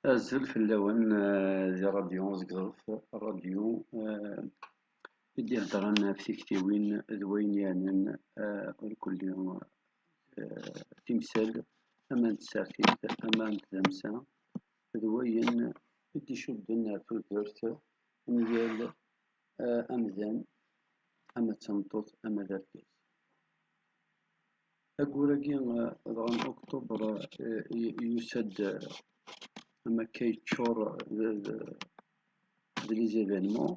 أزل في اللون دي راديو زقرف الراديو اللي هضرنا في تكتيوين ذوين يعني الكل يوم تمثال أمان تسارتيت أمان تلمسة ذوين اللي شدنا في الكرت نيال أمذان أما تنطط أما ذركز أقول ضغن أكتوبر يسد أما كيتشور لي زيفينمون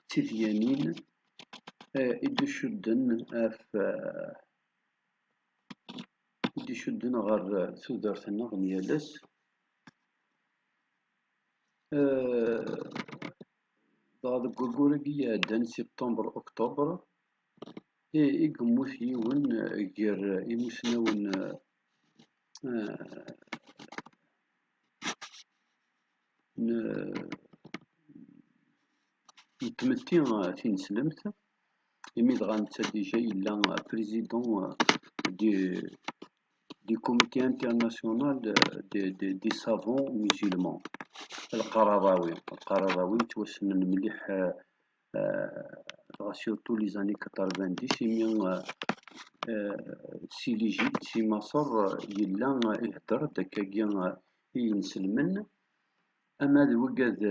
تيديانين إدي شدن إدي شدن غير تودرتنا غنيالس ضغط قوقوركي دان سبتمبر أكتوبر إيقموث يون غير إمسناون نتمتي تنسلمت إميد غانتا ديجا إلا بريزيدون دي كوميتي انترناسيونال دي سافون مسلمون القرضاوي توسنن مليح سورتو لي زاني 90 إمي سي ليجيت سي مصر يلا يهدر داكاكيا ينسلمن أما الوقاد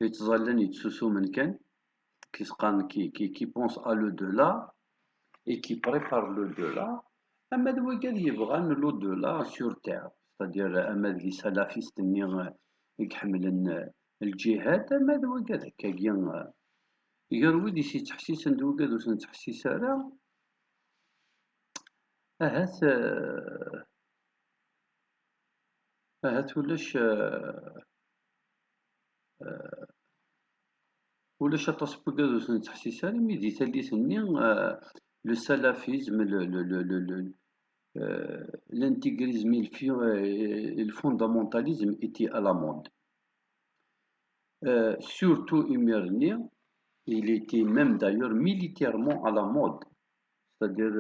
يتظلن يتسوسو من كان كيسقان كي بونس ا لو دولا et qui prépare le delà أما الوقاد يبغان لو دولا سور تير c'est-à-dire أما ذي سلافيست ني يحملن الجهاد أما الوقاد هكاكيا غير ويدي سي تحسيس الوقاد وسن تحسيس راه أهات ولاش أطاس بوكاد وسن تحسيس راه مي دي ثالث-ني لو سلافيزم l'intégrisme et le fondamentalisme étaient à la mode. Surtout Imerni, il était même d'ailleurs militairement à la mode. C'est-à-dire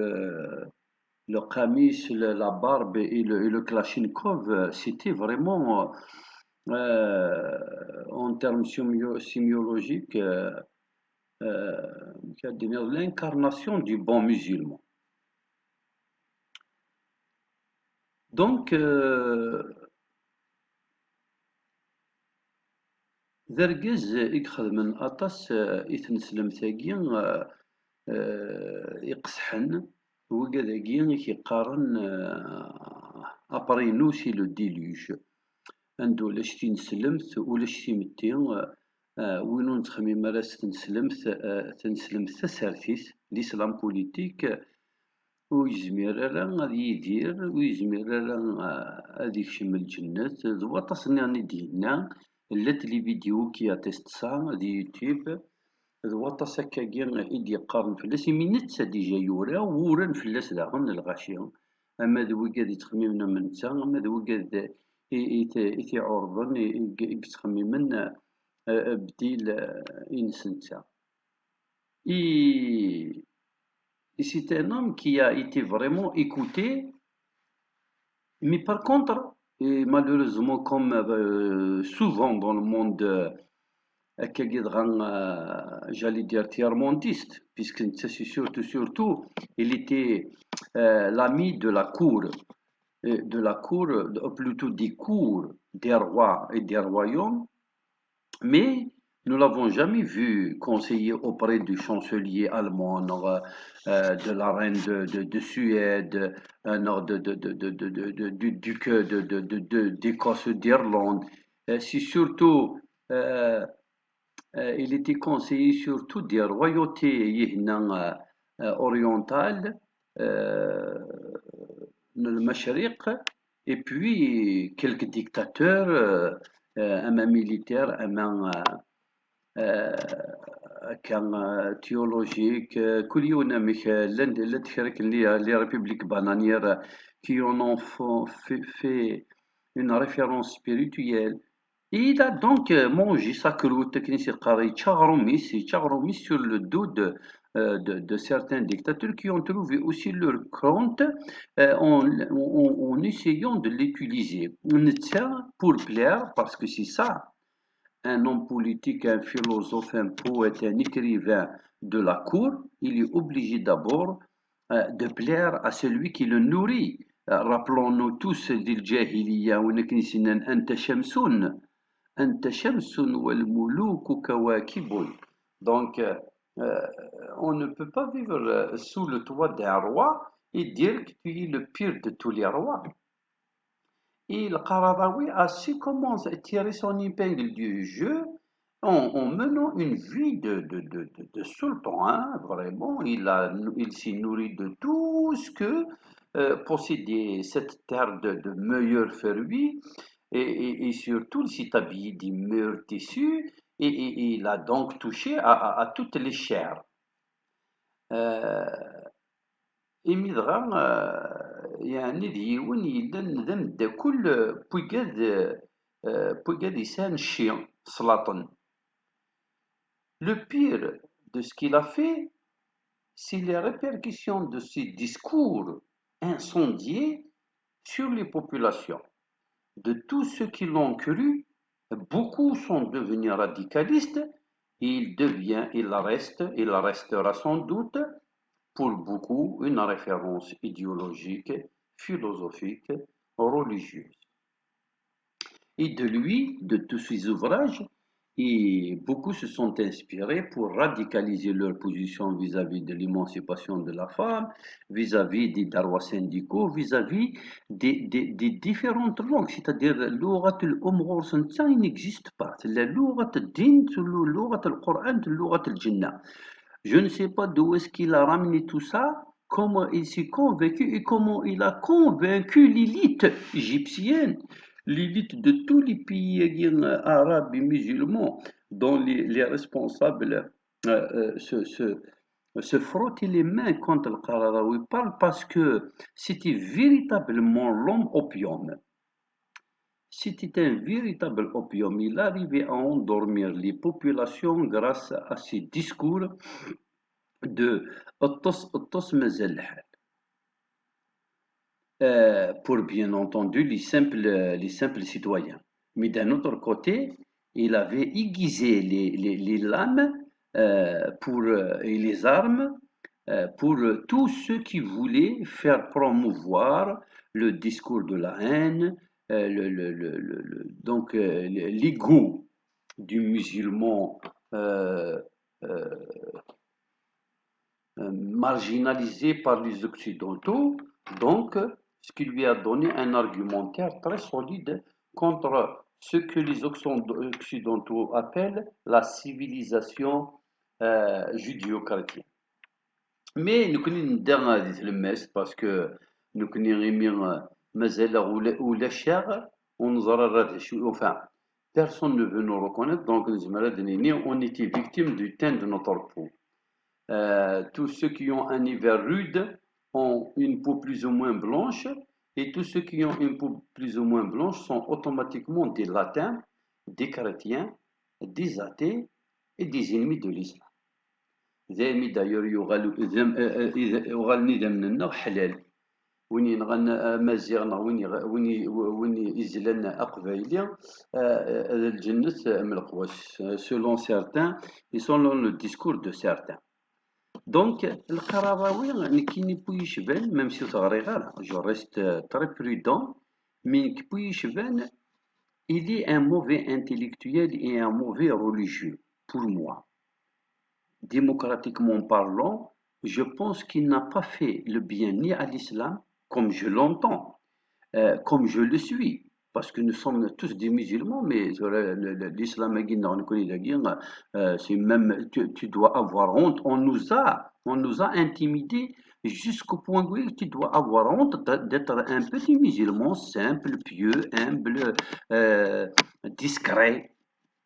le qamis, la barbe et le Kalachnikov, c'était vraiment, en termes sémiologiques, l'incarnation du bon musulman. Donc, ذرقز يخدمن أطاس يتنسلم ثاقي يقصحن وكذاكي يقارن أبرينوسي لو ديلوج عندو لاش تنسلمت ولاش تيمتي وينو نتخمم راس تنسلمت تسارتيس الإسلام بوليتيك ويزمير راه غادي يدير ويزمير راه غادي يكشم الجنة ذو تصنيع ندينا لات لي فيديو كي اتيست سا دي يوتيوب ذو هكاكيا إيدي يقارن فلاس مي نتا ديجا يورا ووران فلاس داغن الغاشية أما ذو وكاد يتخممنا من تا أما ذو وكاد يتعرضن يتخممن بديل إنسنتا Et c'est un homme qui a été vraiment écouté, mais par contre, et malheureusement, comme souvent dans le monde, j'allais dire tiers-mondiste, puisque c'est surtout, il était l'ami de la cour, plutôt des cours des rois et des royaumes, mais nous l'avons jamais vu conseiller auprès du chancelier allemand, de la reine de Suède, du duc d'Écosse, d'Irlande. C'est surtout, il était conseiller surtout des royautés orientales, le Mashriq, et puis quelques dictateurs, un militaire, un كان théologique كل les républiques bananières qui en ont fait une référence spirituelle. Et il a donc mangé sa croûte qui s'est carré tchagromis sur le dos de certains dictateurs qui ont trouvé aussi leur compte en essayant de l'utiliser. Pour plaire, parce que c'est ça, un homme politique, un philosophe, un poète, un écrivain de la cour, il est obligé d'abord de plaire à celui qui le nourrit. Rappelons-nous tous d'Il-Jahiliya, أنت شمس أنت شمس والملوك كواكب. Donc, on ne peut pas vivre sous le toit d'un roi et dire que tu es le pire de tous les rois. Et le Qaradawi a su comment tirer son épingle du jeu en menant une vie de sultan, hein, vraiment. Il s'est nourri de tout ce que possédait cette terre de meilleurs fruits et surtout, il s'est habillé des meilleurs tissus et il a donc touché à toutes les chairs. إميدغا يعني ديون يلان ذم دا كل بويكاد يسان الشي سلاطن. Le pire de ce qu'il a fait, c'est les répercussions de ses discours incendiés sur les populations. De tous ceux qui l'ont cru, beaucoup sont devenus radicalistes et il restera sans doute pour beaucoup une référence idéologique, philosophique, religieuse. Et de lui, de tous ses ouvrages, et beaucoup se sont inspirés pour radicaliser leur position vis-à-vis de l'émancipation de la femme, vis-à-vis des droits syndicaux, vis-à-vis des différentes langues. C'est-à-dire, l'ourat al-umghur, ça il n'existe pas. C'est la l'ourat al-din, l'ourat al-Qur'an, l'ourat al-Jinnah. Je ne sais pas d'où est-ce qu'il a ramené tout ça, comment il s'est convaincu et comment il a convaincu l'élite égyptienne, l'élite de tous les pays arabes et musulmans, dont les responsables se frottaient les mains quand le Qaradawi parle parce que c'était véritablement l'homme opium. C'était un véritable opium. Il arrivait à endormir les populations grâce à ses discours de الطس مازال الحال. Pour bien entendu les simples citoyens. Mais d'un autre côté, il avait aiguisé les lames et les armes pour tous ceux qui voulaient faire promouvoir le discours de la haine, donc l'ego du musulman marginalisé par les Occidentaux, donc ce qui lui a donné un argumentaire très solide contre ce que les Occidentaux appellent la civilisation judéo-chrétienne. Mais nous connaissons le mess parce que nous connaissons Mazela ou la chair, enfin, personne ne veut nous reconnaître, donc on était victime du teint de notre peau. Tous ceux qui ont un hiver rude ont une peau plus ou moins blanche, et tous ceux qui ont une peau plus ou moins blanche sont automatiquement des latins, des chrétiens, des athées et des ennemis de l'islam. D'ailleurs, يغالني من النار حلال وين ينغن مزيغنا وين يزلن أقبايلي الجنة ملقواش selon certains et selon le discours de certains. Donc, le Qaradawi, même si je reste très prudent, mais il est un mauvais intellectuel et un mauvais religieux, pour moi. Démocratiquement parlant, je pense qu'il n'a pas fait le bien ni à l'islam, comme je l'entends, comme je le suis. Parce que nous sommes tous des musulmans, mais l'islam, c'est même, tu dois avoir honte. On nous a intimidés jusqu'au point où tu dois avoir honte d'être un petit musulman simple, pieux, humble, discret,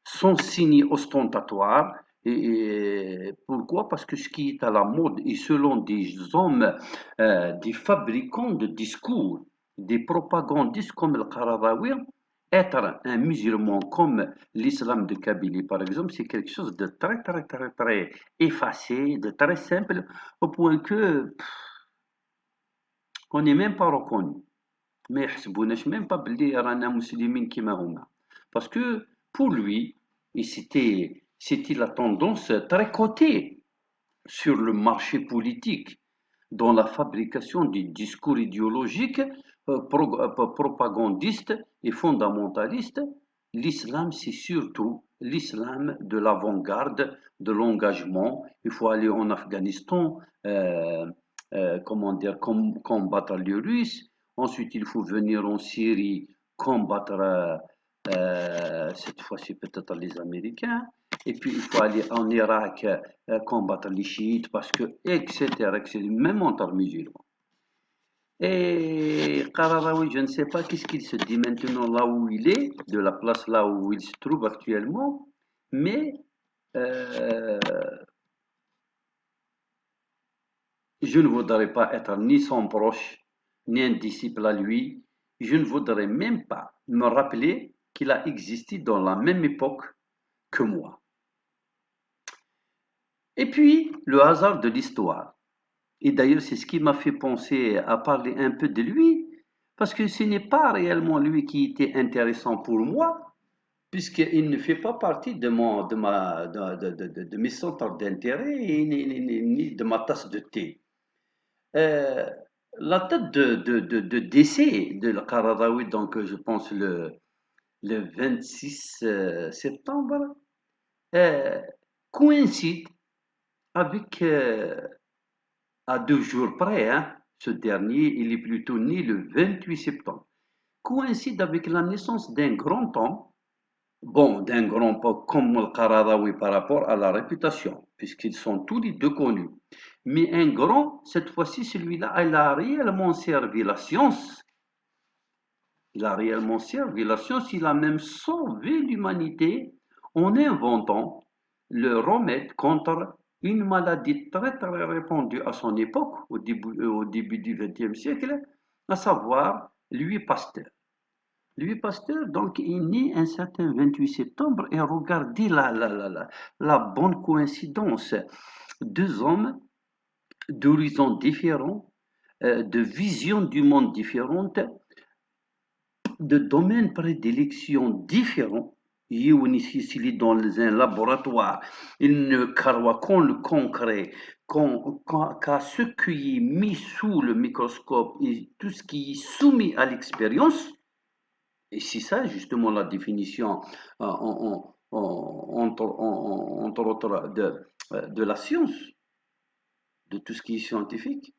sans signe ostentatoire. Et pourquoi? Parce que ce qui est à la mode et selon des hommes, des fabricants de discours, des propagandistes comme le Qaradawi, être un musulman comme l'islam de Kabylie, par exemple, c'est quelque chose de très, très, très, très effacé, de très simple, au point que on n'est même pas reconnu. ما يحسبوناش même pas باللي رانا مسلمين كيما هما. Parce que pour lui, et c'était la tendance très cotée sur le marché politique, dans la fabrication du discours idéologique propagandiste et fondamentaliste. L'islam, c'est surtout l'islam de l'avant-garde, de l'engagement. Il faut aller en Afghanistan, comment dire, combattre les Russes. Ensuite, il faut venir en Syrie, combattre cette fois-ci peut-être les Américains. Et puis, il faut aller en Irak, combattre les chiites, parce que, etc., etc., même entre musulmans. Et Qaradawi, je ne sais pas qu'est-ce qu'il se dit maintenant là où il est, de la place là où il se trouve actuellement, mais euh, je ne voudrais pas être ni son proche, ni un disciple à lui. Je ne voudrais même pas me rappeler qu'il a existé dans la même époque que moi. Et puis, le hasard de l'histoire. Et d'ailleurs, c'est ce qui m'a fait penser à parler un peu de lui, parce que ce n'est pas réellement lui qui était intéressant pour moi, puisqu'il ne fait pas partie de mes centres d'intérêt ni de ma tasse de thé. Euh, la date de décès de Qaradawi, donc je pense le 26 septembre, euh, coïncide avec à 2 jours près, hein. Ce dernier, il est plutôt né le 28 septembre. Coïncide avec la naissance d'un grand homme, bon, d'un grand pas comme Al-Qaradawi par rapport à la réputation, puisqu'ils sont tous les deux connus. Mais un grand, cette fois-ci, celui-là, il a réellement servi la science. Il a réellement servi la science, il a même sauvé l'humanité en inventant le remède contre une maladie très très répandue à son époque, au début du XXe siècle, à savoir Louis Pasteur. Louis Pasteur, donc, est né un certain 28 septembre et regardez la bonne coïncidence. Deux hommes d'horizons différents, de visions du monde différentes, de domaines prédilection différents. S'il est dans un laboratoire, il ne croit qu'en le concret, qu'à ce qui est mis sous le microscope et tout ce qui est soumis à l'expérience. Et c'est ça justement la définition entre autres de la science, de tout ce qui est scientifique.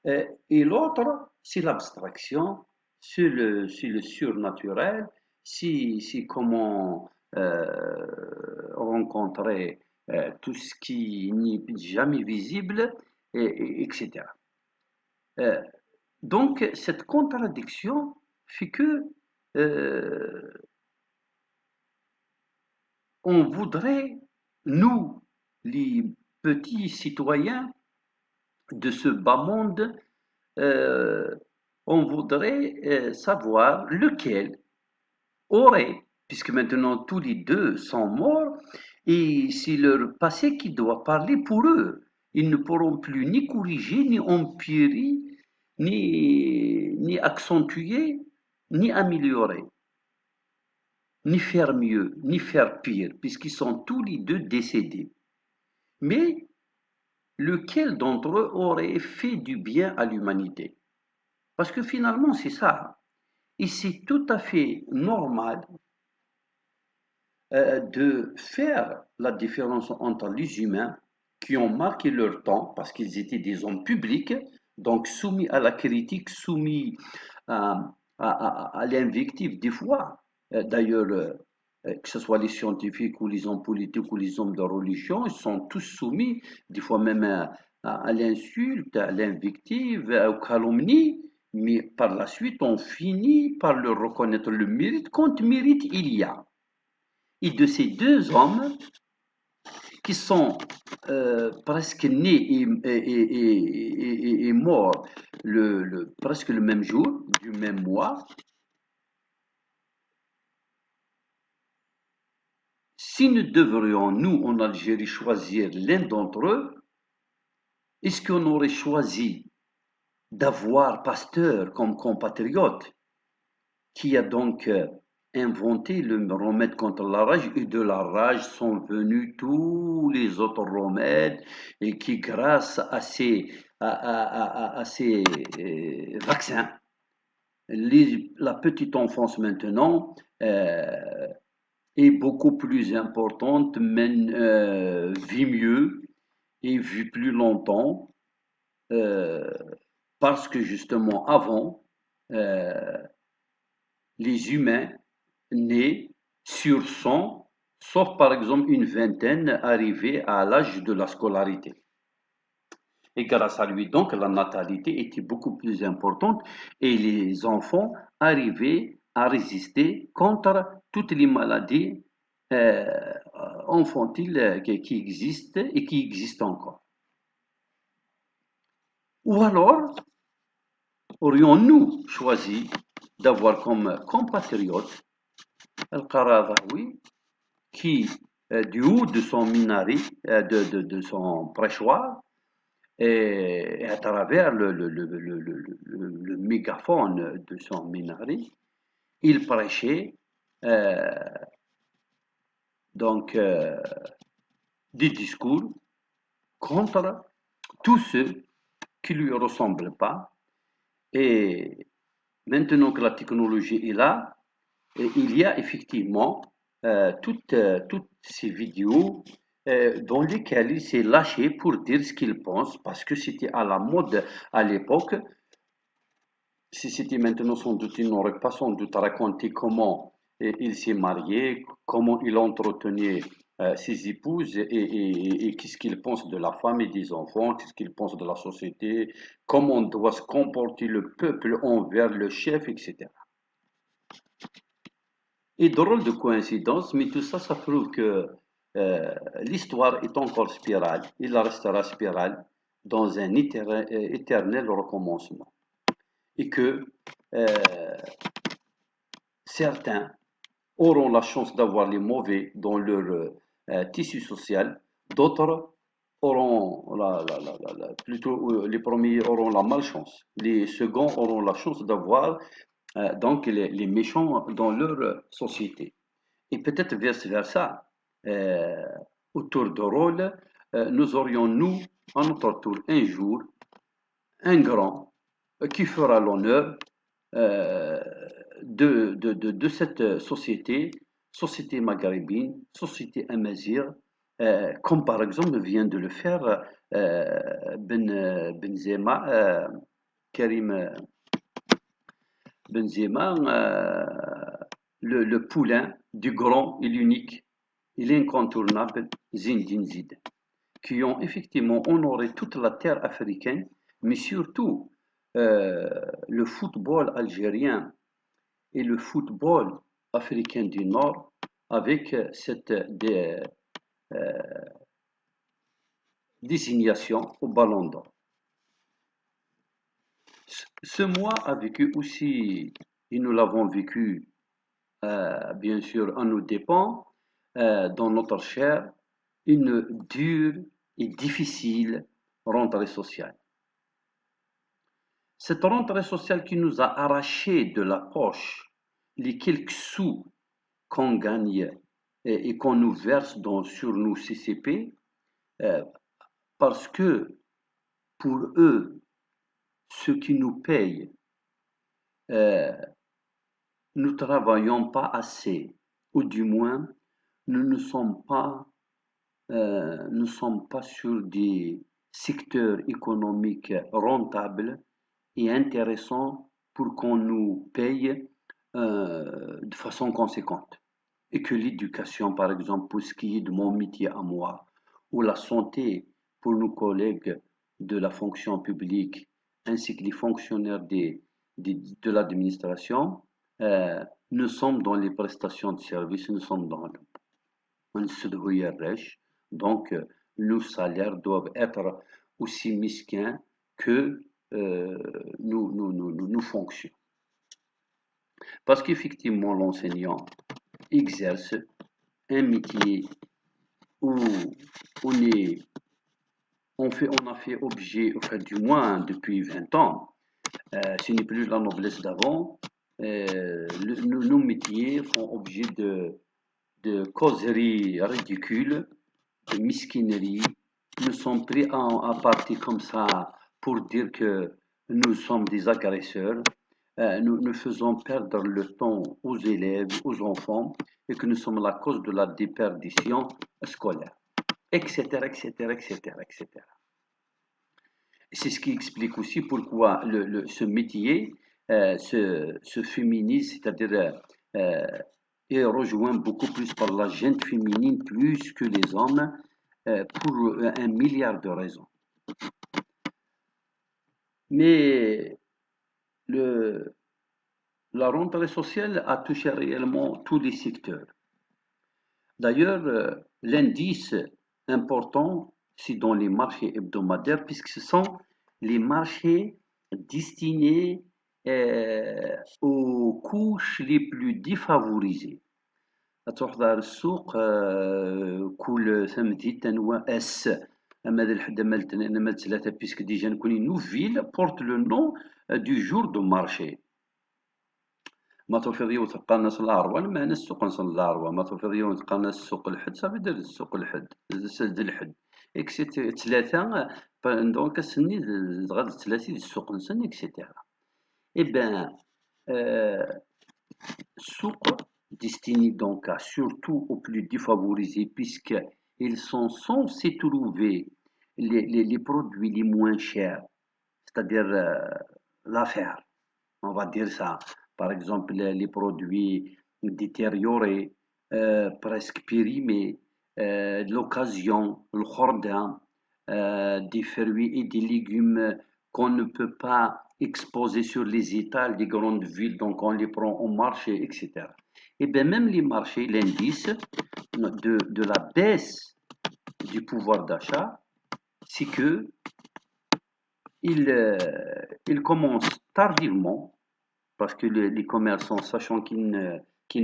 Et l'autre, c'est l'abstraction, c'est le surnaturel, c'est comment rencontrer tout ce qui n'est jamais visible, etc. Euh, donc, cette contradiction fait que euh, on voudrait, nous, les petits citoyens de ce bas monde, euh, on voudrait savoir lequel aurait, puisque maintenant tous les deux sont morts, et c'est leur passé qui doit parler pour eux. Ils ne pourront plus ni corriger, ni empirer, ni accentuer, ni améliorer, ni faire mieux, ni faire pire, puisqu'ils sont tous les deux décédés. Mais lequel d'entre eux aurait fait du bien à l'humanité? Parce que finalement, c'est ça. Et c'est tout à fait normal de faire la différence entre les humains qui ont marqué leur temps parce qu'ils étaient des hommes publics, donc soumis à la critique, soumis à l'invective des fois. D'ailleurs, que ce soit les scientifiques ou les hommes politiques ou les hommes de religion, ils sont tous soumis, des fois même à l'insulte, à l'invective, aux calomnies. Mais par la suite, on finit par leur reconnaître le mérite quand mérite il y a. Et de ces deux hommes qui sont presque nés et morts presque le même jour, du même mois, Si nous devrions, nous, en Algérie, choisir l'un d'entre eux, est-ce qu'on aurait choisi d'avoir Pasteur comme compatriote, qui a donc inventé le remède contre la rage, et de la rage sont venus tous les autres remèdes, et qui, grâce à ces vaccins, la petite enfance maintenant est beaucoup plus importante, vit mieux et vit plus longtemps, parce que justement avant, euh, les humains nés sur 100, sauf par exemple une vingtaine arrivés à l'âge de la scolarité. Et grâce à lui, donc, la natalité était beaucoup plus importante et les enfants arrivaient à résister contre toutes les maladies euh, infantiles qui existent et qui existent encore. Ou alors, aurions-nous choisi d'avoir comme compatriote Al-Qaradawi qui, du haut de son minaret, de son prêchoir, et à travers le mégaphone de son minaret, il prêchait euh, donc des discours contre tous ceux qui ne lui ressemblent pas. Et maintenant que la technologie est là, il y a effectivement toutes ces vidéos dans lesquelles il s'est lâché pour dire ce qu'il pense, parce que c'était à la mode à l'époque. Si c'était maintenant, sans doute, il n'aurait pas sans doute raconté comment il s'est marié, comment il entretenait ses épouses et qu'est-ce qu'il pense de la femme et des enfants, qu'est-ce qu'il pense de la société, comment doit se comporter le peuple envers le chef, etc. Et drôle de coïncidence, mais tout ça, ça prouve que l'histoire est encore spirale. Il restera spirale dans un éternel recommencement. Et que euh, certains auront la chance d'avoir les mauvais dans leur tissu social, d'autres auront plutôt les premiers auront la malchance, les seconds auront la chance d'avoir donc les méchants dans leur société. Et peut-être vice-versa, euh, autour de rôle, nous aurions, nous, à notre tour, un jour, un grand qui fera l'honneur euh, de cette société, société maghrébine, société amazigh, comme par exemple vient de le faire Benzema, Karim Benzema, le poulain du grand et l'unique, et l'incontournable Zinedine Zidane, qui ont effectivement honoré toute la terre africaine, mais surtout euh, le football algérien et le football africain du Nord avec cette désignation au Ballon d'Or. Ce mois a vécu aussi, et nous l'avons vécu bien sûr à nos dépens, dans notre chair, une dure et difficile rentrée sociale. Cette rentrée sociale qui nous a arraché de la poche les quelques sous qu'on gagne et qu'on nous verse sur nos CCP, euh, parce que pour eux, ceux qui nous payent, euh, nous ne travaillons pas assez, ou du moins, nous ne sommes pas, nous sommes pas sur des secteurs économiques rentables et intéressants pour qu'on nous paye de façon conséquente. Et que l'éducation, par exemple, pour ce qui est de mon métier à moi, ou la santé pour nos collègues de la fonction publique, ainsi que les fonctionnaires de l'administration, nous sommes dans les prestations de services, nous sommes dans le donc nos salaires doivent être aussi mesquins que nos fonctions. Parce qu'effectivement, l'enseignant exerce un métier où on a fait objet, enfin du moins depuis 20 ans, ce n'est plus la noblesse d'avant. Nos métiers font objet de causeries ridicules, de mesquinerie. Nous sommes pris à partie comme ça pour dire que nous sommes des agresseurs. Nous faisons perdre le temps aux élèves, aux enfants, et que nous sommes la cause de la déperdition scolaire, etc., etc., etc., etc. C'est ce qui explique aussi pourquoi ce métier se féminise, c'est-à-dire euh, est rejoint beaucoup plus par la gente féminine plus que les hommes pour un milliard de raisons. Mais le, la rentrée sociale a touché réellement tous les secteurs. D'ailleurs, l'indice important, c'est dans les marchés hebdomadaires, puisque ce sont les marchés destinés aux couches les plus défavorisées. تروح دار السوق كل سمدي تنوى اس اما هذا الحد مال ثلاثه بيسك ديجا نكون نو فيل بورت لو نو دو جور دو مارشي ما توفيضيو تلقى الناس العروة ما أنا السوق نصل العروة ما توفيضيو تلقى الناس السوق الحد صافي دير السوق الحد سد الحد اكسيتيرا ثلاثة دونك سني غاد ثلاثي السوق نسن اكسيتيرا اي بان السوق destiné donc à surtout aux plus défavorisés puisqu'ils sont censés trouver les produits les moins chers, c'est-à-dire l'affaire, on va dire ça. Par exemple, les produits détériorés, presque périmés, de l'occasion, le jardin, des fruits et des légumes qu'on ne peut pas exposer sur les étals des grandes villes, donc on les prend au marché, etc. Et bien même les marchés, l'indice de la baisse du pouvoir d'achat, c'est que il commence tardivement parce que les commerçants, sachant qu'ils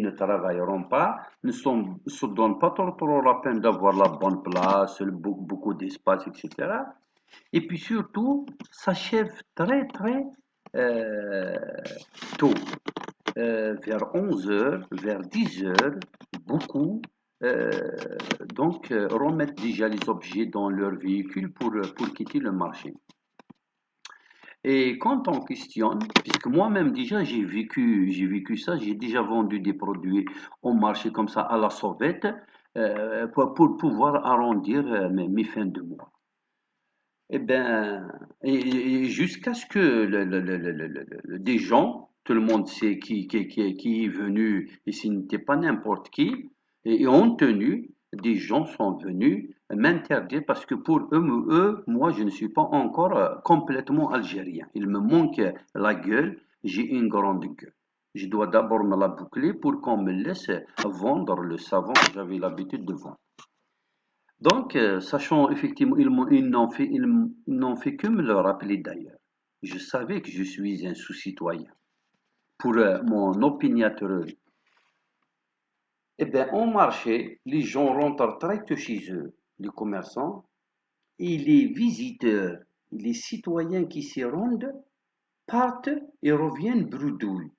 ne travailleront pas, ne se donnent pas trop la peine d'avoir la bonne place, beaucoup d'espace, etc. Et puis surtout, s'achève très très euh, tôt, vers 11 heures, vers 10 heures, beaucoup. euh, remettent déjà les objets dans leur véhicule pour quitter le marché. Et quand on questionne, puisque moi-même déjà j'ai vécu ça, j'ai déjà vendu des produits au marché comme ça à la sauvette pour pouvoir arrondir mes fins de mois. Eh ben, et jusqu'à ce que des gens, tout le monde sait qui est venu, et ce n'était pas n'importe qui, et ont tenu, des gens sont venus m'interdire parce que pour eux, moi, je ne suis pas encore complètement algérien. Il me manque la gueule, j'ai une grande gueule. Je dois d'abord me la boucler pour qu'on me laisse vendre le savon que j'avais l'habitude de vendre. Donc, sachant effectivement, ils n'ont fait que me le rappeler d'ailleurs. Je savais que je suis un sous-citoyen. Pour mon opiniâtrerie, eh bien, au marché, les gens rentrent très tôt chez eux, les commerçants, et les visiteurs, les citoyens qui s'y rendent, partent et reviennent bredouilles,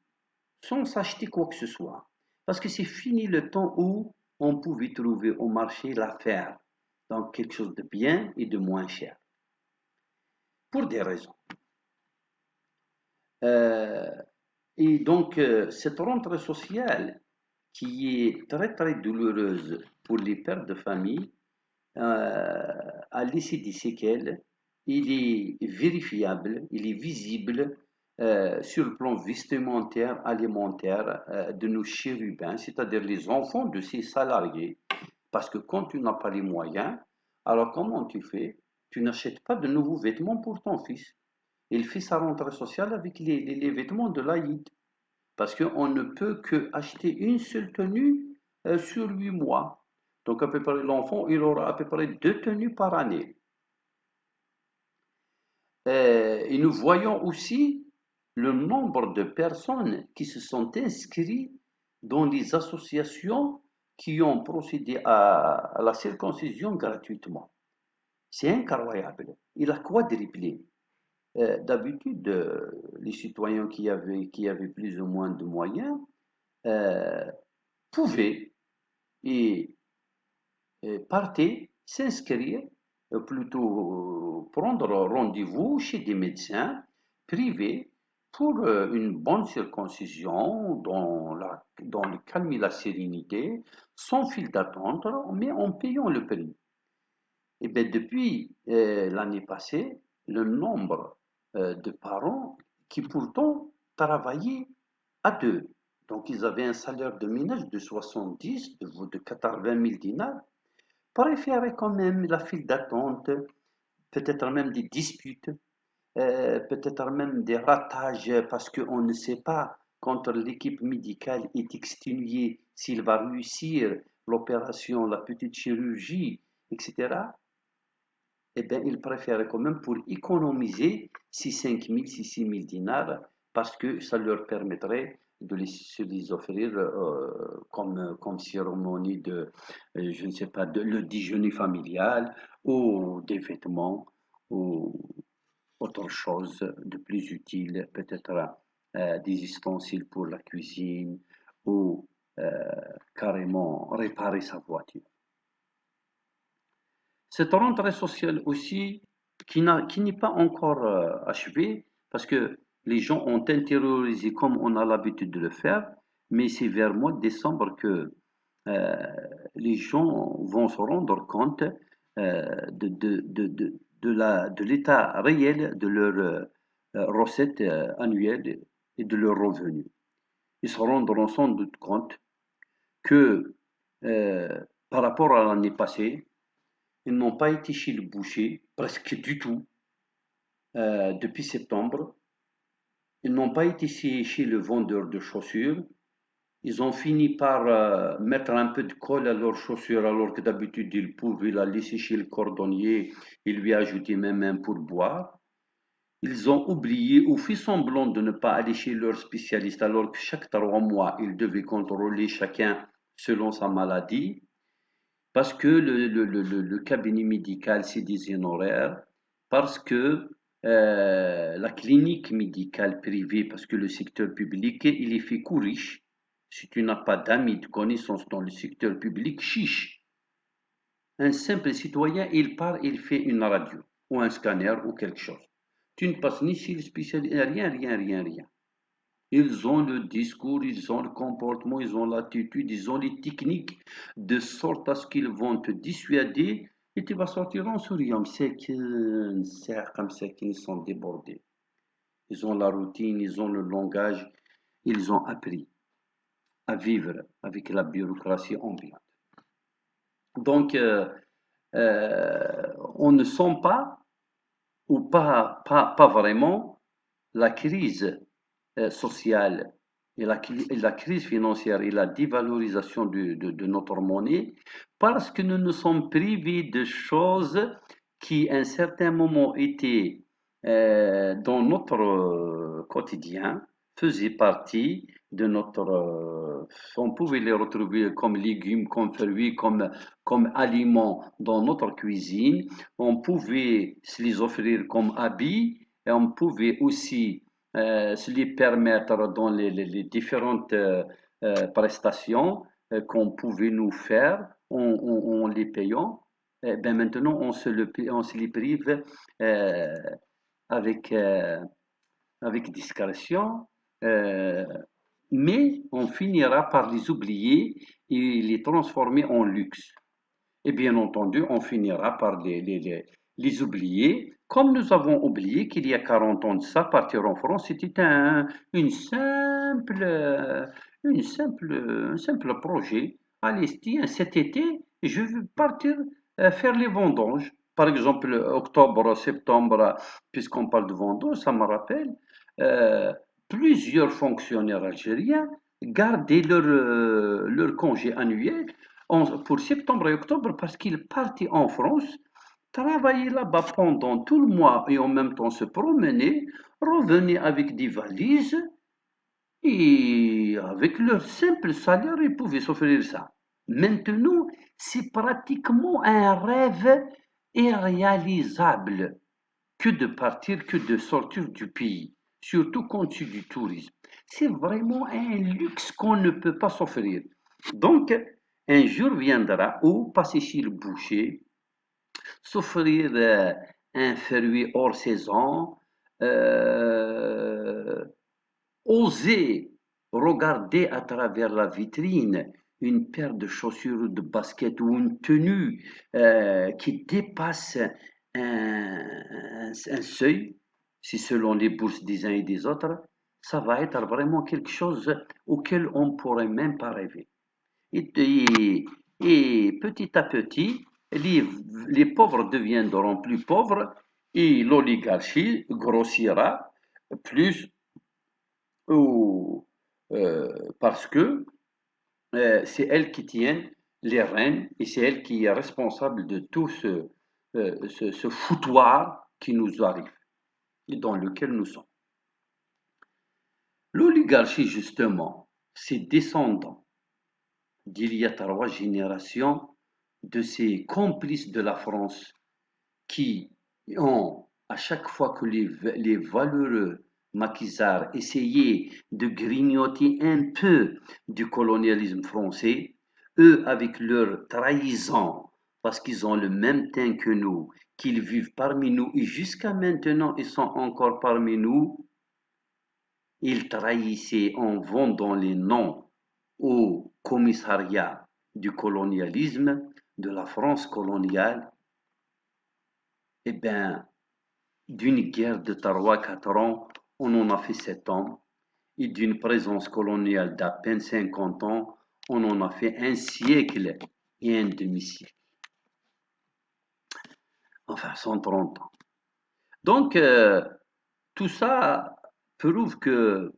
sans s'acheter quoi que ce soit. Parce que c'est fini le temps où on pouvait trouver au marché l'affaire, donc quelque chose de bien et de moins cher, pour des raisons. Euh, et donc, cette rentrée sociale qui est très très douloureuse pour les pères de famille a laissé des séquelles. Il est vérifiable, il est visible sur le plan vestimentaire, alimentaire de nos chérubins, c'est-à-dire les enfants de ces salariés. Parce que quand tu n'as pas les moyens, alors comment tu fais? Tu n'achètes pas de nouveaux vêtements pour ton fils. Il fait sa rentrée sociale avec les vêtements de l'Aïd. Parce qu'on ne peut que acheter une seule tenue sur 8 mois. Donc à peu près l'enfant, il aura à peu près 2 tenues par année. Et nous voyons aussi le nombre de personnes qui se sont inscrites dans les associations qui ont procédé à la circoncision gratuitement. C'est incroyable. Il a quadruplé. D'habitude, les citoyens qui avaient plus ou moins de moyens euh, pouvaient et, partaient s'inscrire, plutôt prendre rendez-vous chez des médecins privés pour une bonne circoncision dans le calme et la sérénité, sans fil d'attente, mais en payant le prix. Et bien, depuis l'année passée, le nombre de parents qui pourtant travaillaient à deux, donc ils avaient un salaire de ménage de 70, de 80 000 dinars, préféraient quand même la file d'attente, peut-être même des disputes, peut-être même des ratages parce qu'on ne sait pas quand l'équipe médicale est exténuée s'il va réussir l'opération, la petite chirurgie, etc. Eh bien, ils préfèrent quand même pour économiser ces 5 000, ces 6 000 dinars parce que ça leur permettrait de se les offrir comme cérémonie de, je ne sais pas, le déjeuner familial ou des vêtements ou autre chose de plus utile, peut-être des ustensiles pour la cuisine ou carrément réparer sa voiture. Cette rentrée sociale aussi, qui n'est pas encore achevée, parce que les gens ont intériorisé comme on a l'habitude de le faire, mais c'est vers le mois de décembre que euh, les gens vont se rendre compte de l'état réel de leurs recettes annuelles et de leurs revenus. Ils se rendront sans doute compte que euh, par rapport à l'année passée, ils n'ont pas été chez le boucher, presque du tout, depuis septembre. Ils n'ont pas été chez le vendeur de chaussures. Ils ont fini par mettre un peu de colle à leurs chaussures alors que d'habitude ils pouvaient la laisser chez le cordonnier et lui ajouter même un pourboire. Ils ont oublié ou fait semblant de ne pas aller chez leur spécialiste alors que chaque 3 mois ils devaient contrôler chacun selon sa maladie. Parce que le cabinet médical, c'est des honoraires, parce que la clinique médicale privée, parce que le secteur public, il est fait riche. Si tu n'as pas d'amis, de connaissances dans le secteur public, chiche. Un simple citoyen, il part, il fait une radio, ou un scanner, ou quelque chose. Tu ne passes ni chez le spécialiste, rien, rien, rien, rien. Ils ont le discours, ils ont le comportement, ils ont l'attitude, ils ont les techniques de sorte à ce qu'ils vont te dissuader et tu vas sortir en souriant. C'est comme ça qu'ils sont débordés. Ils ont la routine, ils ont le langage, ils ont appris à vivre avec la bureaucratie ambiante. Donc, on ne sent pas, ou pas vraiment, la crise sociale et la crise financière et la dévalorisation de notre monnaie parce que nous nous sommes privés de choses qui, à un certain moment, étaient dans notre quotidien, faisaient partie de notre... on pouvait les retrouver comme légumes, comme fruits, comme aliments dans notre cuisine. On pouvait se les offrir comme habits et on pouvait aussi se les permettre dans les différentes prestations qu'on pouvait nous faire en les payant. Eh ben maintenant, on se les prive euh, avec, euh, avec discrétion, euh, mais on finira par les oublier et les transformer en luxe. Et bien entendu, on finira par les oublier, comme nous avons oublié qu'il y a 40 ans de ça, partir en France, c'était un simple projet. Allez, tiens, cet été, je veux partir faire les vendanges. Par exemple, octobre, septembre, puisqu'on parle de vendanges, ça me rappelle, euh, plusieurs fonctionnaires algériens gardaient leur congé annuel pour septembre et octobre parce qu'ils partaient en France, travaillaient là-bas pendant tout le mois et en même temps se promenaient, revenaient avec des valises et avec leur simple salaire, ils pouvaient s'offrir ça. Maintenant, c'est pratiquement un rêve irréalisable que de partir, que de sortir du pays, surtout quand c'est du tourisme. C'est vraiment un luxe qu'on ne peut pas s'offrir. Donc, un jour viendra où passer chez le boucher, s'offrir un fruit hors saison, euh, oser regarder à travers la vitrine une paire de chaussures ou de baskets ou une tenue qui dépasse un seuil, si selon les bourses des uns et des autres, ça va être vraiment quelque chose auquel on ne pourrait même pas rêver. Et, et petit à petit, les pauvres deviendront plus pauvres et l'oligarchie grossira plus ou, parce que c'est elle qui tient les rênes et c'est elle qui est responsable de tout ce foutoir qui nous arrive et dans lequel nous sommes. L'oligarchie, justement, c'est descendant d'il y a 3 générations de ces complices de la France qui ont, à chaque fois que les valeureux maquisards essayaient de grignoter un peu du colonialisme français, eux, avec leur trahison, parce qu'ils ont le même teint que nous, qu'ils vivent parmi nous et jusqu'à maintenant ils sont encore parmi nous, ils trahissaient en vendant les noms au commissariat du colonialisme, de la France coloniale. Eh bien, d'une guerre de 3 4 ans, on en a fait 7 ans, et d'une présence coloniale d'à peine 50 ans, on en a fait un siècle et un demi-siècle. Enfin, 130 ans. Donc, tout ça prouve que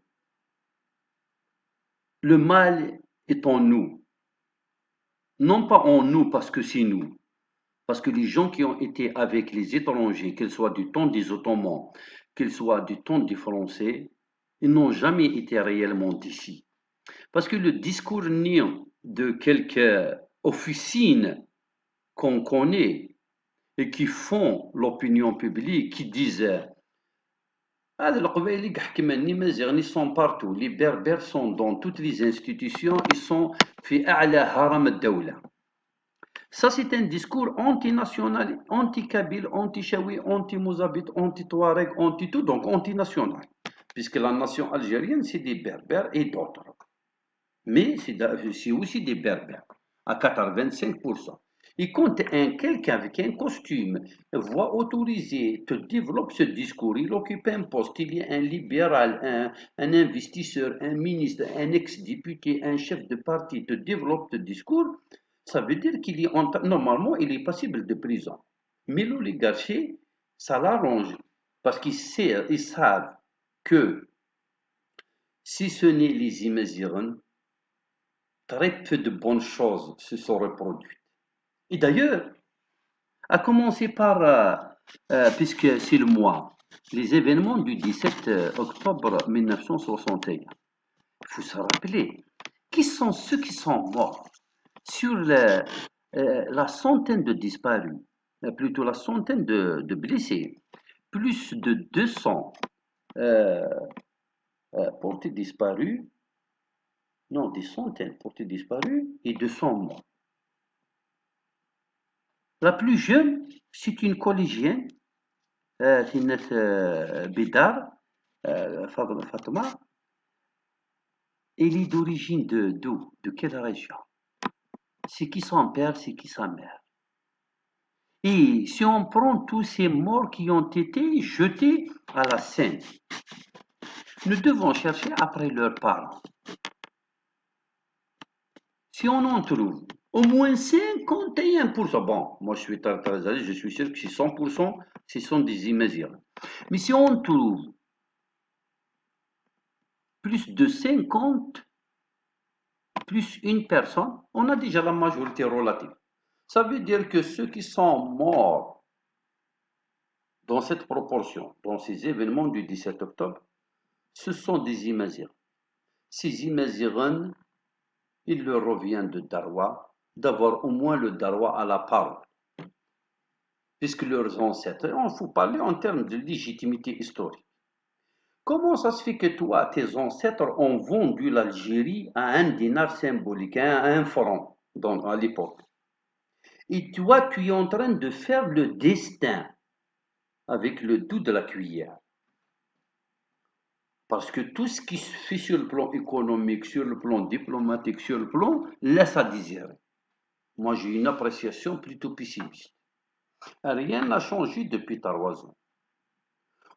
le mal est en nous. Non pas en nous parce que c'est nous, parce que les gens qui ont été avec les étrangers, qu'ils soient du temps des Ottomans, qu'ils soient du temps des Français, ils n'ont jamais été réellement d'ici. Parce que le discours niant de quelques officines qu'on connaît et qui font l'opinion publique, qui disent هذا القبائل اللي حكمني مازيغني sont partout, les berbères sont dans toutes les institutions, ils sont في أعلى هرم الدولة. Ça, c'est un discours anti-national, anti-kabyle, anti-chaoui, anti-mouzabite, anti-touareg, anti-tout, donc anti-national. Puisque la nation algérienne, c'est des berbères et d'autres. Mais c'est aussi des berbères, à 85%. Et quand quelqu'un avec un costume voit autoriser, te développe ce discours, il occupe un poste, il y a un libéral, un investisseur, un ministre, un ex-député, un chef de parti, te développe ce discours, ça veut dire qu'il est normalement il est passible de prison. Mais l'oligarchie, ça l'arrange parce ils savent que si ce n'est les imagirons, très peu de bonnes choses se sont reproduites. Et d'ailleurs, à commencer par, puisque c'est le mois, les événements du 17 octobre 1961. Il faut se rappeler, qui sont ceux qui sont morts sur la centaine de disparus, plutôt la centaine de blessés, plus de 200 euh, portés disparus, non, des centaines portés disparus et 200 morts. La plus jeune, c'est une collégienne, Tinette Bédar, Fatma. Elle est d'origine d'où? De quelle région? C'est qui son père, c'est qui sa mère? Et si on prend tous ces morts qui ont été jetés à la Seine, nous devons chercher après leurs parents. Si on en trouve au moins 51%, bon, moi je suis très âgé, je suis sûr que c'est 100%, ce sont des imaginaires. Mais si on trouve plus de 50, plus une personne, on a déjà la majorité relative. Ça veut dire que ceux qui sont morts dans cette proportion, dans ces événements du 17 octobre, ce sont des imaginaires. Ces imaginaires, il leur revient de Darwa d'avoir au moins le droit à la parole, puisque leurs ancêtres, il faut parler en termes de légitimité historique. Comment ça se fait que toi, tes ancêtres ont vendu l'Algérie à un dinar symbolique, à un franc à l'époque? Et toi, tu es en train de faire le destin avec le dos de la cuillère. Parce que tout ce qui se fait sur le plan économique, sur le plan diplomatique, sur le plan, laisse à désirer. Moi, j'ai une appréciation plutôt pessimiste. Rien n'a changé depuis 3 ans.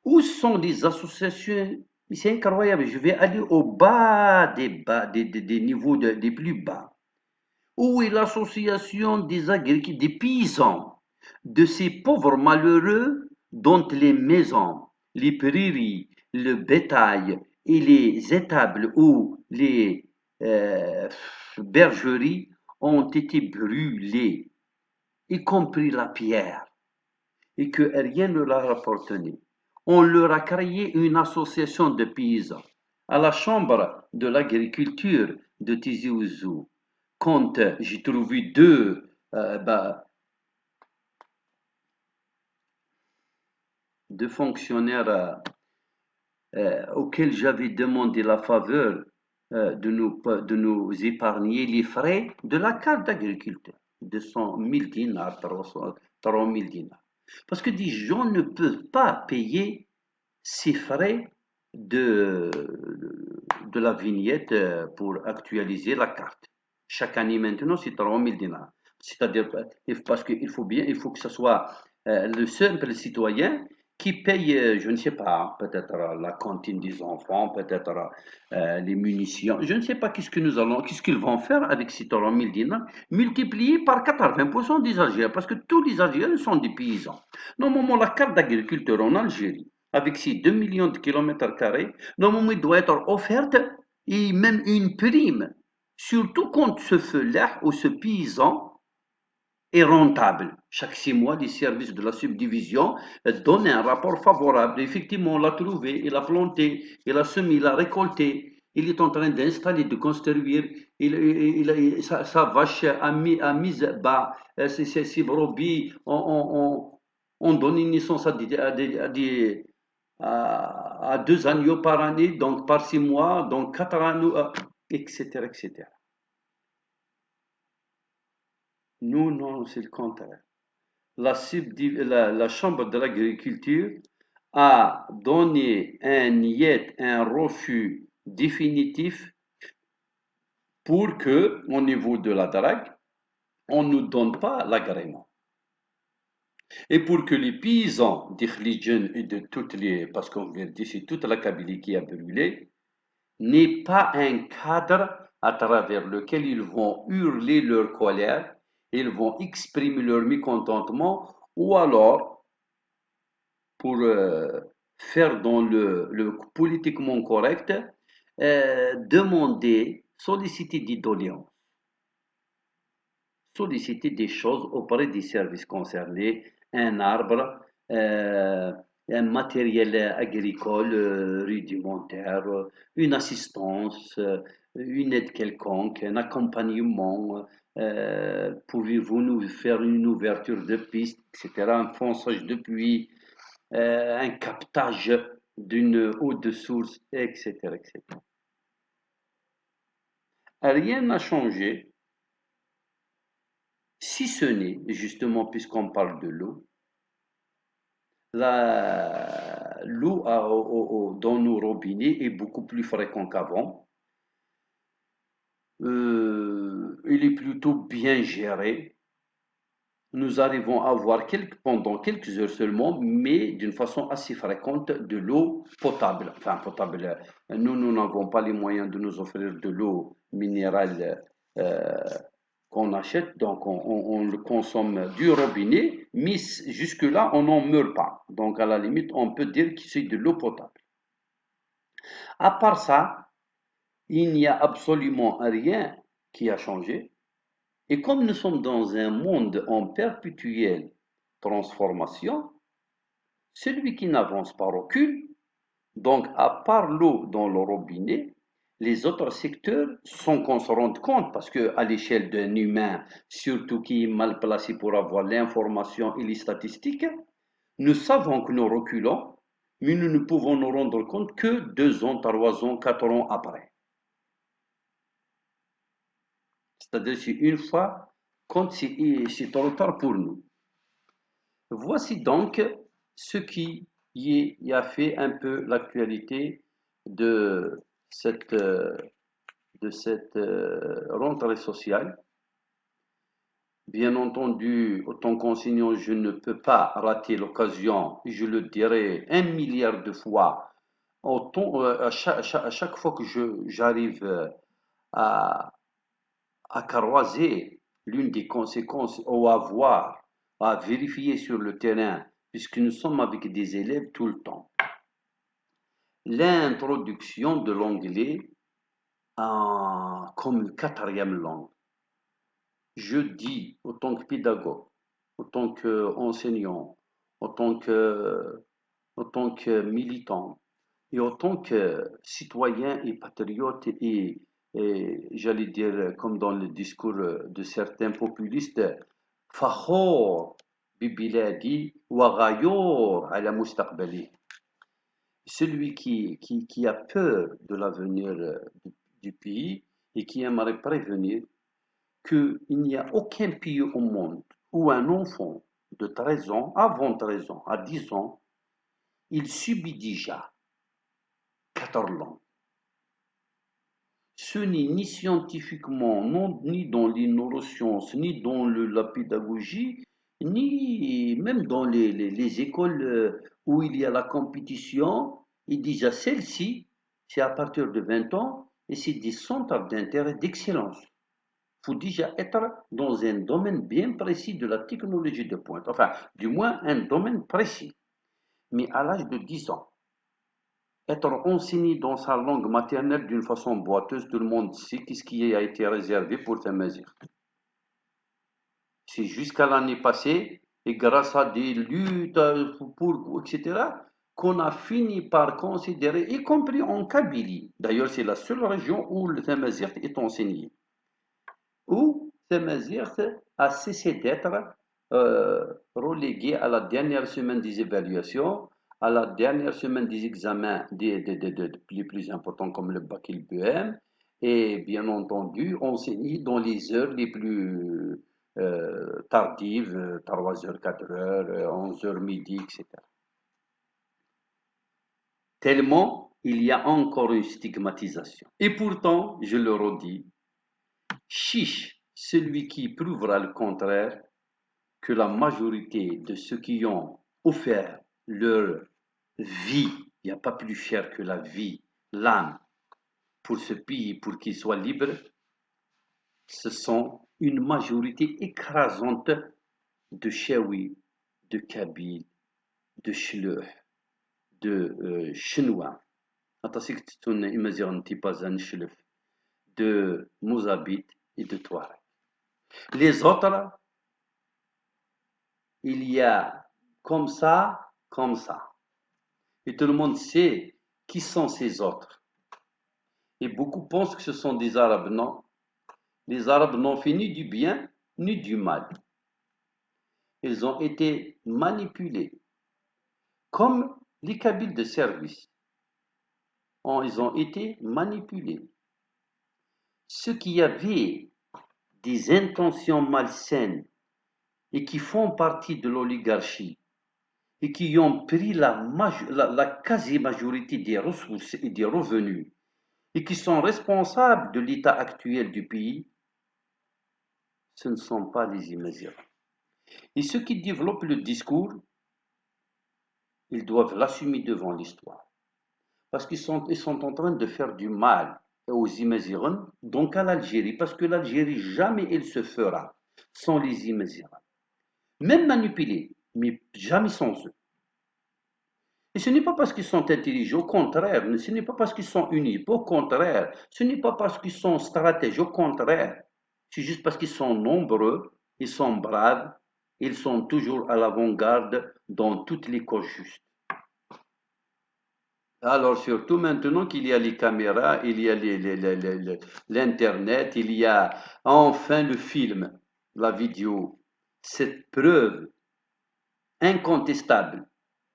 Où sont les associations? C'est incroyable, je vais aller au bas des niveaux des plus bas. Où est l'association des agriculteurs, des paysans, de ces pauvres malheureux dont les maisons, les prairies, le bétail et les étables ou les euh, bergeries ont été brûlées, y compris la pierre, et que rien ne leur a appartenu. On leur a créé une association de paysans. À la chambre de l'agriculture de Tizi Ouzou, quand j'ai trouvé deux fonctionnaires auxquels j'avais demandé la faveur de nous épargner les frais de la carte d'agriculteur, 200 000 dinars, 300 000 dinars. Parce que des gens ne peuvent pas payer ces frais de, de la vignette pour actualiser la carte. Chaque année maintenant, c'est 3 000 dinars. C'est-à-dire, parce qu'il faut bien, il faut que ce soit le simple citoyen qui paye, je ne sais pas, peut-être la cantine des enfants, peut-être les munitions. Je ne sais pas qu'est-ce qu'ils vont faire avec ces 3 000 dinars, multipliés par 80% des Algériens, parce que tous les Algériens sont des paysans. Normalement, la carte d'agriculteur en Algérie, avec ses 2 millions de kilomètres carrés, normalement, il doit être offerte et même une prime. Surtout quand ce feu-là ou ce paysan est rentable. Chaque 6 mois, les services de la subdivision donnent un rapport favorable. Effectivement, on l'a trouvé, il a planté, il a semé, il a récolté. Il est en train d'installer, de construire. Sa vache a mis bas. Ses brebis ont donné naissance à 2 agneaux par année, donc par 6 mois, donc 4 agneaux, etc., etc. Nous, non, c'est le contraire. La Chambre de l'agriculture a donné un niet, un refus définitif pour que, au niveau de la drague, on ne nous donne pas l'agrément. Et pour que les paysans d'Ikhligen et de toutes les, parce qu'on vient d'ici, toute la Kabylie qui a brûlé, n'aient pas un cadre à travers lequel ils vont hurler leur colère, ils vont exprimer leur mécontentement, ou alors, pour faire dans le politiquement correct, demander, solliciter des doléances, solliciter des choses auprès des services concernés, un arbre, euh, un matériel agricole rudimentaire, une assistance, une aide quelconque, un accompagnement. Pouvez-vous nous faire une ouverture de piste, etc., un fonçage de pluie, un captage d'une eau de source, etc., etc. Rien n'a changé, si ce n'est, justement, puisqu'on parle de l'eau, l'eau dans nos robinets est beaucoup plus fréquente qu'avant. Il est plutôt bien géré. Nous arrivons à avoir pendant quelques heures seulement, mais d'une façon assez fréquente, de l'eau potable. Enfin, potable. Nous n'avons pas les moyens de nous offrir de l'eau minérale euh, qu'on achète, donc on le consomme du robinet, mais jusque-là, on n'en meurt pas. Donc, à la limite, on peut dire que c'est de l'eau potable. À part ça, il n'y a absolument rien qui a changé. Et comme nous sommes dans un monde en perpétuelle transformation, celui qui n'avance pas recule. Donc, à part l'eau dans le robinet, les autres secteurs, sans qu'on se rende compte, parce qu'à l'échelle d'un humain, surtout qui est mal placé pour avoir l'information et les statistiques, nous savons que nous reculons, mais nous ne pouvons nous rendre compte que 2 ans, 3 ans, 4 ans après. C'est-à-dire c'est une fois quand c'est trop tard pour nous. Voici donc ce qui a fait un peu l'actualité de cette, rentrée sociale. Bien entendu, autant qu'enseignant, je ne peux pas rater l'occasion, je le dirai 1 milliard de fois, à chaque fois que j'arrive à, croiser l'une des conséquences ou à voir, à vérifier sur le terrain, puisque nous sommes avec des élèves tout le temps. L'introduction de l'anglais comme 4e langue. Je dis, autant que pédagogue, autant qu'enseignant, autant que militant, et autant que citoyen et patriote, et j'allais dire, comme dans le discours de certains populistes, فخور ببلادي وغيور على مستقبلي. Celui qui a peur de l'avenir du pays et qui aimerait prévenir qu'il n'y a aucun pays au monde où un enfant de 13 ans, avant 13 ans, à 10 ans, il subit déjà 4 langues. Ce n'est ni scientifiquement, ni dans les neurosciences, ni dans la pédagogie, ni même dans les écoles où il y a la compétition. Et déjà celle-ci, c'est à partir de 20 ans, et c'est des centres d'intérêt d'excellence. Il faut déjà être dans un domaine bien précis de la technologie de pointe, enfin, du moins un domaine précis. Mais à l'âge de 10 ans, être enseigné dans sa langue maternelle d'une façon boiteuse, tout le monde sait qu'est-ce qui a été réservé pour Tamazight. C'est jusqu'à l'année passée, et grâce à des luttes, etc., qu'on a fini par considérer, y compris en Kabylie. D'ailleurs, c'est la seule région où le Tamazight est enseigné. Où Tamazight a cessé d'être relégué à la dernière semaine des évaluations, à la dernière semaine des examens les plus importants comme le bac et le BEM, et bien entendu enseigné dans les heures les plus tardives, 3h, 4h, 11h, midi, etc. Tellement il y a encore une stigmatisation. Et pourtant, je le redis, chiche celui qui prouvera le contraire, que la majorité de ceux qui ont offert leur vie, il n'y a pas plus cher que la vie, l'âme, pour ce pays, pour qu'il soit libre, ce sont une majorité écrasante de Chaoui, de Kabyles, de Chleuh, de Chinois, de Mozabites et de Touareg. Les autres, il y a comme ça, comme ça. Et tout le monde sait qui sont ces autres. Et beaucoup pensent que ce sont des Arabes. Non. Les Arabes n'ont fait ni du bien ni du mal. Ils ont été manipulés. Comme les Kabyles de service. Ils ont été manipulés. Ceux qui avaient des intentions malsaines et qui font partie de l'oligarchie et qui ont pris la quasi-majorité des ressources et des revenus et qui sont responsables de l'état actuel du pays, ce ne sont pas les immédiats. Et ceux qui développent le discours, ils doivent l'assumer devant l'histoire. Parce qu'ils sont en train de faire du mal aux immédiats, donc à l'Algérie, parce que l'Algérie, jamais elle se fera sans les immédiats. Même manipulés, mais jamais sans eux. Et ce n'est pas parce qu'ils sont intelligents, au contraire, ce n'est pas parce qu'ils sont unis, au contraire, ce n'est pas parce qu'ils sont stratèges, au contraire, c'est juste parce qu'ils sont nombreux, ils sont braves, ils sont toujours à l'avant-garde dans toutes les causes justes. Alors, surtout maintenant qu'il y a les caméras, il y a l'Internet, il y a enfin le film, la vidéo. Cette preuve incontestable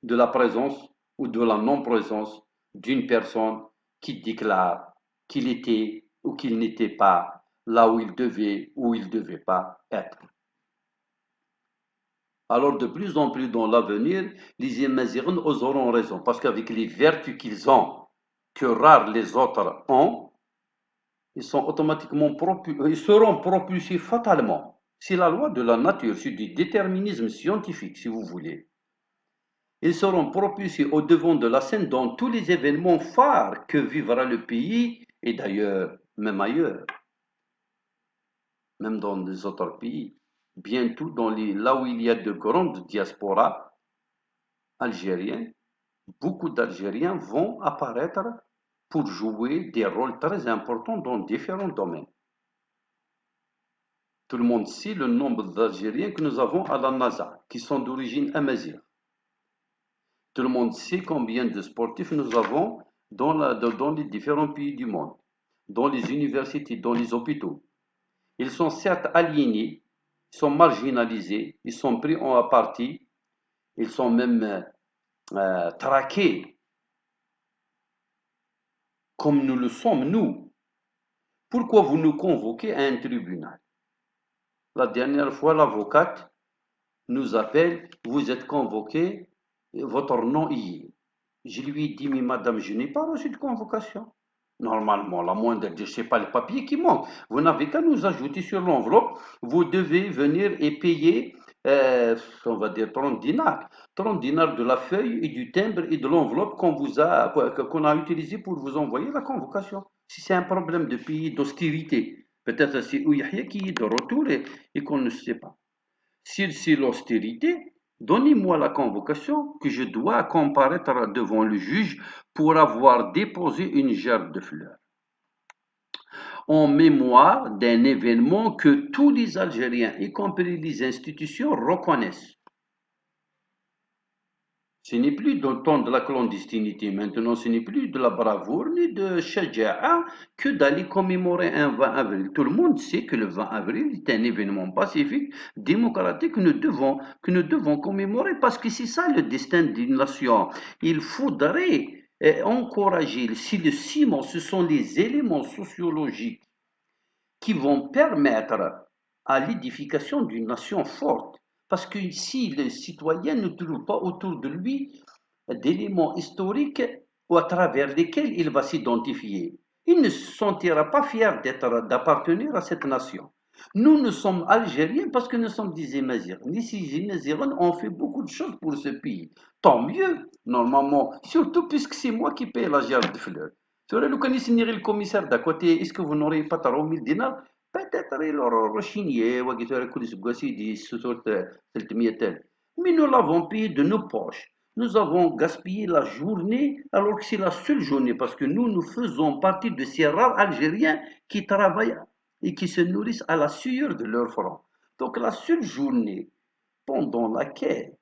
de la présence ou de la non-présence d'une personne qui déclare qu'il était ou qu'il n'était pas là où il devait ou il ne devait pas être. Alors, de plus en plus dans l'avenir, les Amazighs auront raison, parce qu'avec les vertus qu'ils ont, que rares les autres ont, ils sont automatiquement ils seront propulsés fatalement. C'est la loi de la nature, c'est du déterminisme scientifique, si vous voulez. Ils seront propulsés au devant de la scène dans tous les événements phares que vivra le pays, et d'ailleurs, même ailleurs, même dans les autres pays. Bientôt, là où il y a de grandes diasporas algériennes, beaucoup d'Algériens vont apparaître pour jouer des rôles très importants dans différents domaines. Tout le monde sait le nombre d'Algériens que nous avons à la NASA, qui sont d'origine amazigh. Tout le monde sait combien de sportifs nous avons dans les différents pays du monde, dans les universités, dans les hôpitaux. Ils sont certes aliénés, ils sont marginalisés, ils sont pris en partie, ils sont même traqués, comme nous le sommes, nous. Pourquoi vous nous convoquez à un tribunal? La dernière fois, l'avocate nous appelle, vous êtes convoqué, votre nom y est. Je lui ai dit, mais madame, je n'ai pas reçu de convocation. Normalement, la moindre je ne sais pas le papier qui manque. Vous n'avez qu'à nous ajouter sur l'enveloppe, vous devez venir et payer, on va dire 30 dinars. 30 dinars de la feuille et du timbre et de l'enveloppe qu'on a utilisé pour vous envoyer la convocation. Si c'est un problème de pays d'austérité, peut-être c'est Ouyahia qui est de retour et qu'on ne sait pas. Si c'est l'austérité, donnez-moi la convocation que je dois comparaître devant le juge pour avoir déposé une gerbe de fleurs en mémoire d'un événement que tous les Algériens, y compris les institutions, reconnaissent. Ce n'est plus dans le temps de la clandestinité. Maintenant, ce n'est plus de la bravoure ni de shaja'a que d'aller commémorer un 20 avril. Tout le monde sait que le 20 avril est un événement pacifique, démocratique que nous devons commémorer parce que c'est ça le destin d'une nation. Il faudrait encourager, si le ciment, ce sont les éléments sociologiques qui vont permettre à l'édification d'une nation forte. Parce que si le citoyen ne trouve pas autour de lui d'éléments historiques ou à travers lesquels il va s'identifier, il ne se sentira pas fier d'appartenir à cette nation. Nous sommes Algériens parce que nous sommes des Émazirs. Les Émazirs ont fait beaucoup de choses pour ce pays. Tant mieux, normalement, surtout puisque c'est moi qui paye la gerbe de fleurs. لو كان يسني غير الكوميسار d'à côté, est-ce que vous n'aurez pas 1000 dinars? Peut-être rochinier, وقت كل سبقاسي دي سوسورت 300,000. Mais nous l'avons payé de nos poches. Nous avons gaspillé la journée alors que c'est la seule journée parce que nous faisons partie de ces rares Algériens qui travaillent et qui se nourrissent à la sueur de leur front. Donc la seule journée pendant laquelle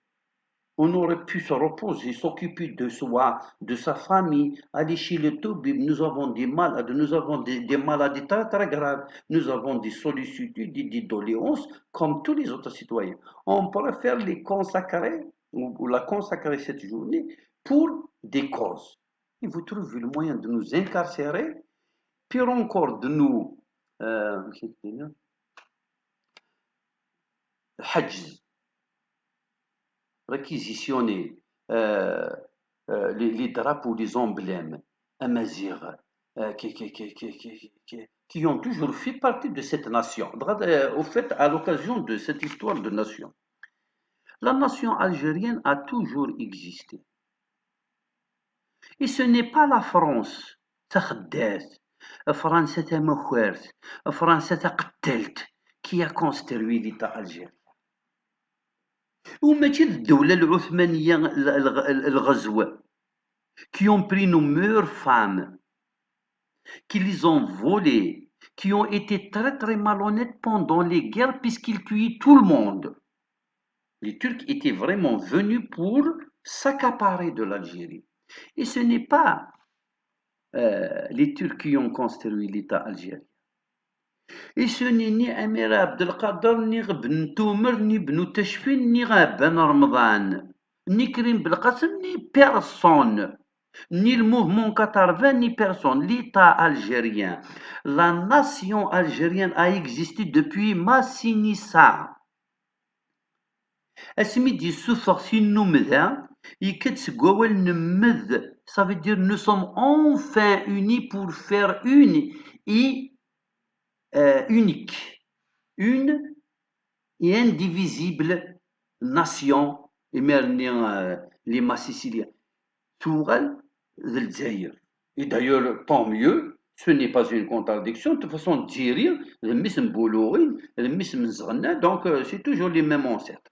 on aurait pu se reposer, s'occuper de soi, de sa famille, aller chez le toubib. Nous avons des malades, nous avons des maladies très, très graves. Nous avons des sollicitudes, des doléances, comme tous les autres citoyens. On préfère les consacrer, ou la consacrer cette journée, pour des causes. Et vous trouvez le moyen de nous incarcérer, pire encore de nous, hajj, réquisitionner les drapeaux, les emblèmes amazirs qui ont toujours fait partie de cette nation. Au fait, à l'occasion de cette histoire de nation, la nation algérienne a toujours existé. Et ce n'est pas la France, qui a construit l'État algérien. وماشي الدولة العثمانية الغزوة qui ont pris nos meilleures femmes, qui les ont volées, qui ont été très très malhonnêtes pendant les guerres puisqu'ils tuaient tout le monde. Les Turcs étaient vraiment venus pour s'accaparer de l'Algérie. Et ce n'est pas les Turcs qui ont construit l'État algérien. Et ce n'est ni Amir Abdelkader, ni Ibn Toumer, ni Ibn Tachfin, ni Ben Ramadan, ni Karim Belkacem, ni personne. Ni le mouvement 80, ni personne. L'État algérien, la nation algérienne a existé depuis Massinissa. Asmi dit souffre noumda, ça veut dire nous sommes enfin unis pour faire une et unique, une et indivisible nation, et les Massiciliens. Toural, et d'ailleurs, tant mieux, ce n'est pas une contradiction. De toute façon, dire, donc c'est toujours les mêmes ancêtres.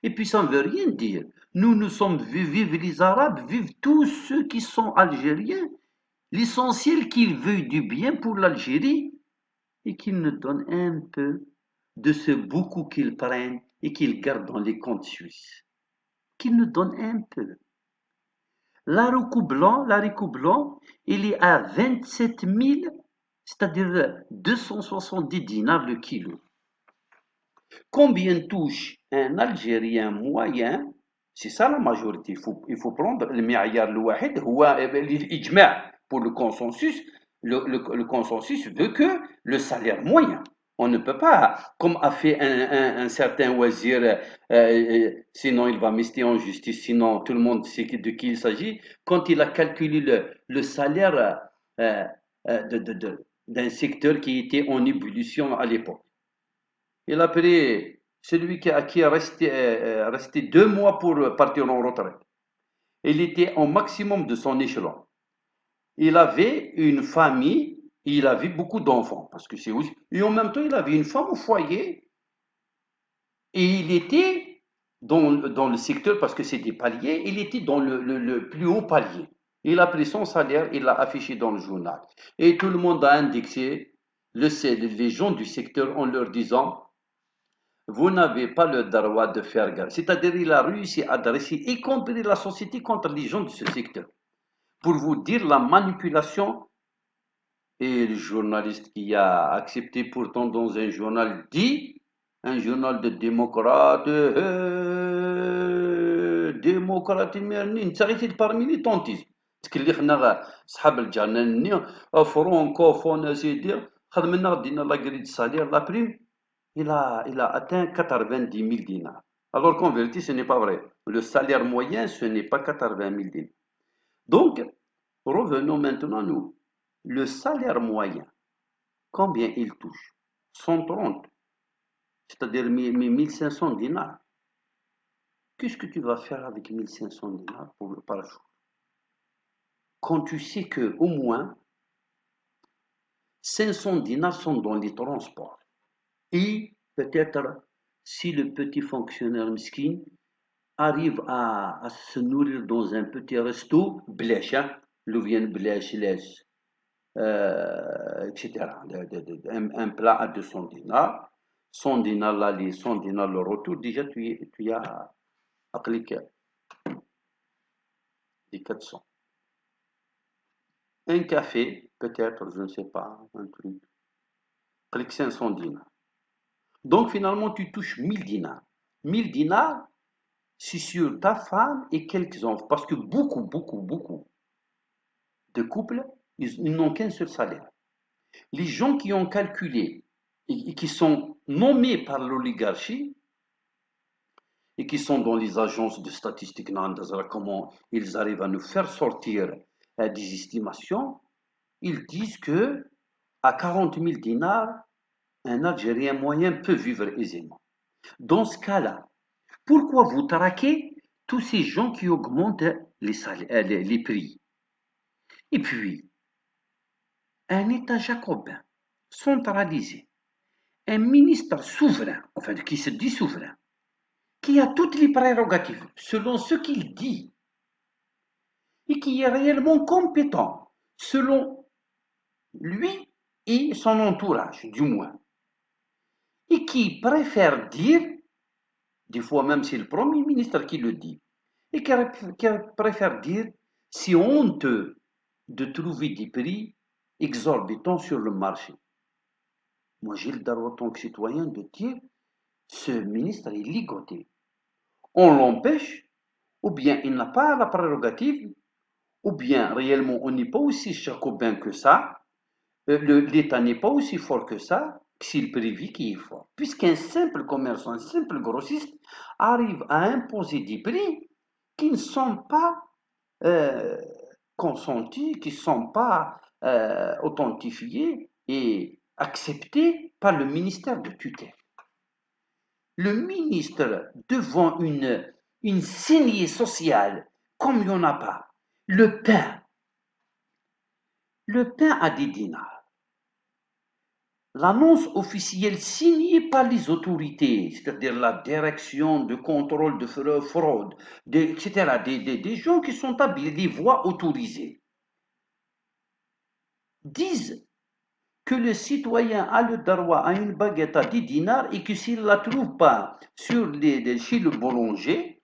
Et puis ça ne veut rien dire. Nous sommes vivent les Arabes, vivent tous ceux qui sont algériens. L'essentiel qu'ils veuillent du bien pour l'Algérie et qu'ils nous donnent un peu de ce beaucoup qu'ils prennent et qu'ils gardent dans les comptes suisses. Qu'ils nous donnent un peu. L'haricot blanc, il est à 27 000, c'est-à-dire 270 dinars le kilo. Combien touche un Algérien moyen? C'est ça la majorité. Il faut prendre le معيار الواحد هو الإجماع pour le consensus. Le consensus veut que le salaire moyen. On ne peut pas, comme a fait un certain wazir, sinon il va m'ester en justice, sinon tout le monde sait de qui il s'agit, quand il a calculé le salaire d'un secteur qui était en ébullition à l'époque. Il a pris celui qui est resté 2 mois pour partir en retraite. Il était au maximum de son échelon. Il avait une famille, il avait beaucoup d'enfants, parce que c'est aussi. Et en même temps, il avait une femme au foyer. Et il était dans le secteur, parce que c'est des paliers, il était dans le plus haut palier. Il a pris son salaire, il l'a affiché dans le journal. Et tout le monde a indexé les gens du secteur en leur disant vous n'avez pas le droit de faire grève. C'est-à-dire il a réussi à dresser, y compris la société, contre les gens de ce secteur. Pour vous dire la manipulation, et le journaliste qui a accepté pourtant dans un journal dit, un journal de démocrate, démocrate مرنين تعرفي بالميليتونتيزم تكلي خنا صحاب الجرنان فرونكوفون اسيدي خدمنا دينا لا غريد سالير لا بريم il a atteint 90 000 dinars. Alors qu'en vérité, ce n'est pas vrai. Le salaire moyen, ce n'est pas 80 000 dinars. Donc, revenons maintenant nous. Le salaire moyen, combien il touche? 130, c'est-à-dire 1500 dinars. Qu'est-ce que tu vas faire avec 1500 dinars par jour? Quand tu sais que au moins 500 dinars sont dans les transports. Et peut-être, si le petit fonctionnaire miskin arrive à se nourrir dans un petit resto, blécha, le vient bléch, etc. Un plat à 200 dinars, 100 dinars l'aller, 100 dinars le retour, déjà tu as appliqué les 400. Un café, peut-être, je ne sais pas, un truc, applique 500 dinars. Donc finalement, tu touches 1000 dinars. 1000 dinars, c'est sur ta femme et quelques enfants. Parce que beaucoup de couples, ils n'ont qu'un seul salaire. Les gens qui ont calculé et qui sont nommés par l'oligarchie et qui sont dans les agences de statistiques, comment ils arrivent à nous faire sortir des estimations, ils disent que à 40 000 dinars, un Algérien moyen peut vivre aisément. Dans ce cas-là, pourquoi vous traquez tous ces gens qui augmentent les prix? Et puis, un État jacobin, centralisé, un ministre souverain, enfin qui se dit souverain, qui a toutes les prérogatives selon ce qu'il dit, et qui est réellement compétent selon lui et son entourage, du moins, et qui préfère dire, des fois même c'est le Premier ministre qui le dit, et qui préfère dire C'est honteux de trouver des prix exorbitants sur le marché. Moi, j'ai le droit en tant que citoyen de dire ce ministre est ligoté. On l'empêche, ou bien il n'a pas la prérogative, ou bien réellement on n'est pas aussi jacobin que ça, l'État n'est pas aussi fort que ça, que c'est le privé qui est fort. Puisqu'un simple commerçant, un simple grossiste arrive à imposer des prix qui ne sont pas euh, consentis, qui ne sont pas authentifiés et acceptés par le ministère de tutelle. Le ministre, devant une saignée sociale, comme il n'y en a pas, le pain à des dinars. L'annonce officielle signée par les autorités, c'est-à-dire la direction de contrôle de fraude, etc., des gens qui sont habiles, des voies autorisées, disent que le citoyen a le droit à une baguette à 10 dinars et que s'il ne la trouve pas chez le boulanger,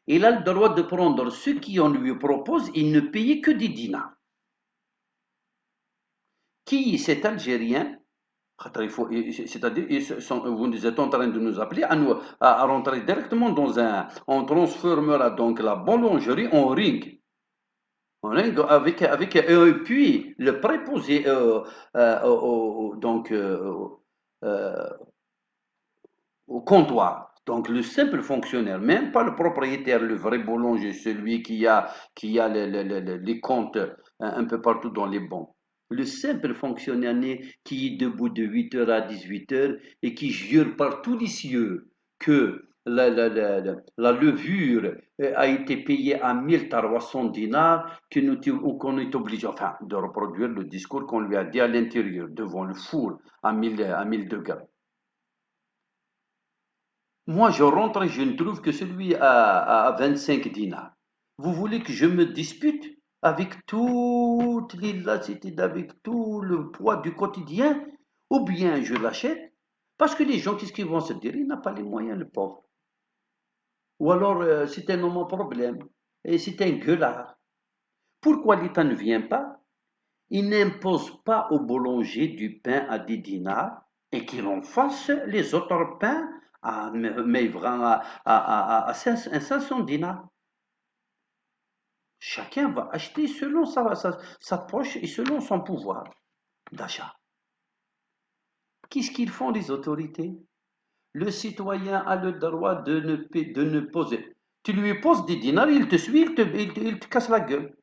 il a le droit de prendre ce qu'on lui propose et ne payer que des dinars. Qui est cet Algérien? C'est-à-dire, vous êtes en train de nous appeler à rentrer directement dans un. On transformera donc la boulangerie en ring. En ring avec puis le préposé donc, euh, au comptoir. Donc le simple fonctionnaire, même pas le propriétaire, le vrai boulanger, celui qui a les comptes un peu partout dans les banques. Le simple fonctionnaire qui est debout de 8h à 18h et qui jure par tous les cieux que la levure a été payée à 1300 dinars, qu'on est obligé enfin, de reproduire le discours qu'on lui a dit à l'intérieur, devant le four à 1000 degrés. Moi, je rentre et je ne trouve que celui à 25 dinars. Vous voulez que je me dispute avec toute l'illacité, avec tout le poids du quotidien, ou bien je l'achète? Parce que les gens, qu'est-ce qu'ils vont se dire? Il n'a pas les moyens, le pauvre. Ou alors, c'est un homme en problème, et c'est un gueulard. Pourquoi l'État ne vient pas? Il n'impose pas au boulanger du pain à 10 dinars et qu'il en fasse les autres pains à, mais vraiment à 500 dinars. Chacun va acheter selon sa poche et selon son pouvoir d'achat. Qu'est-ce qu'ils font les autorités? Le citoyen a le droit de ne poser. Tu lui poses des dinars, il te suit, il te casse la gueule.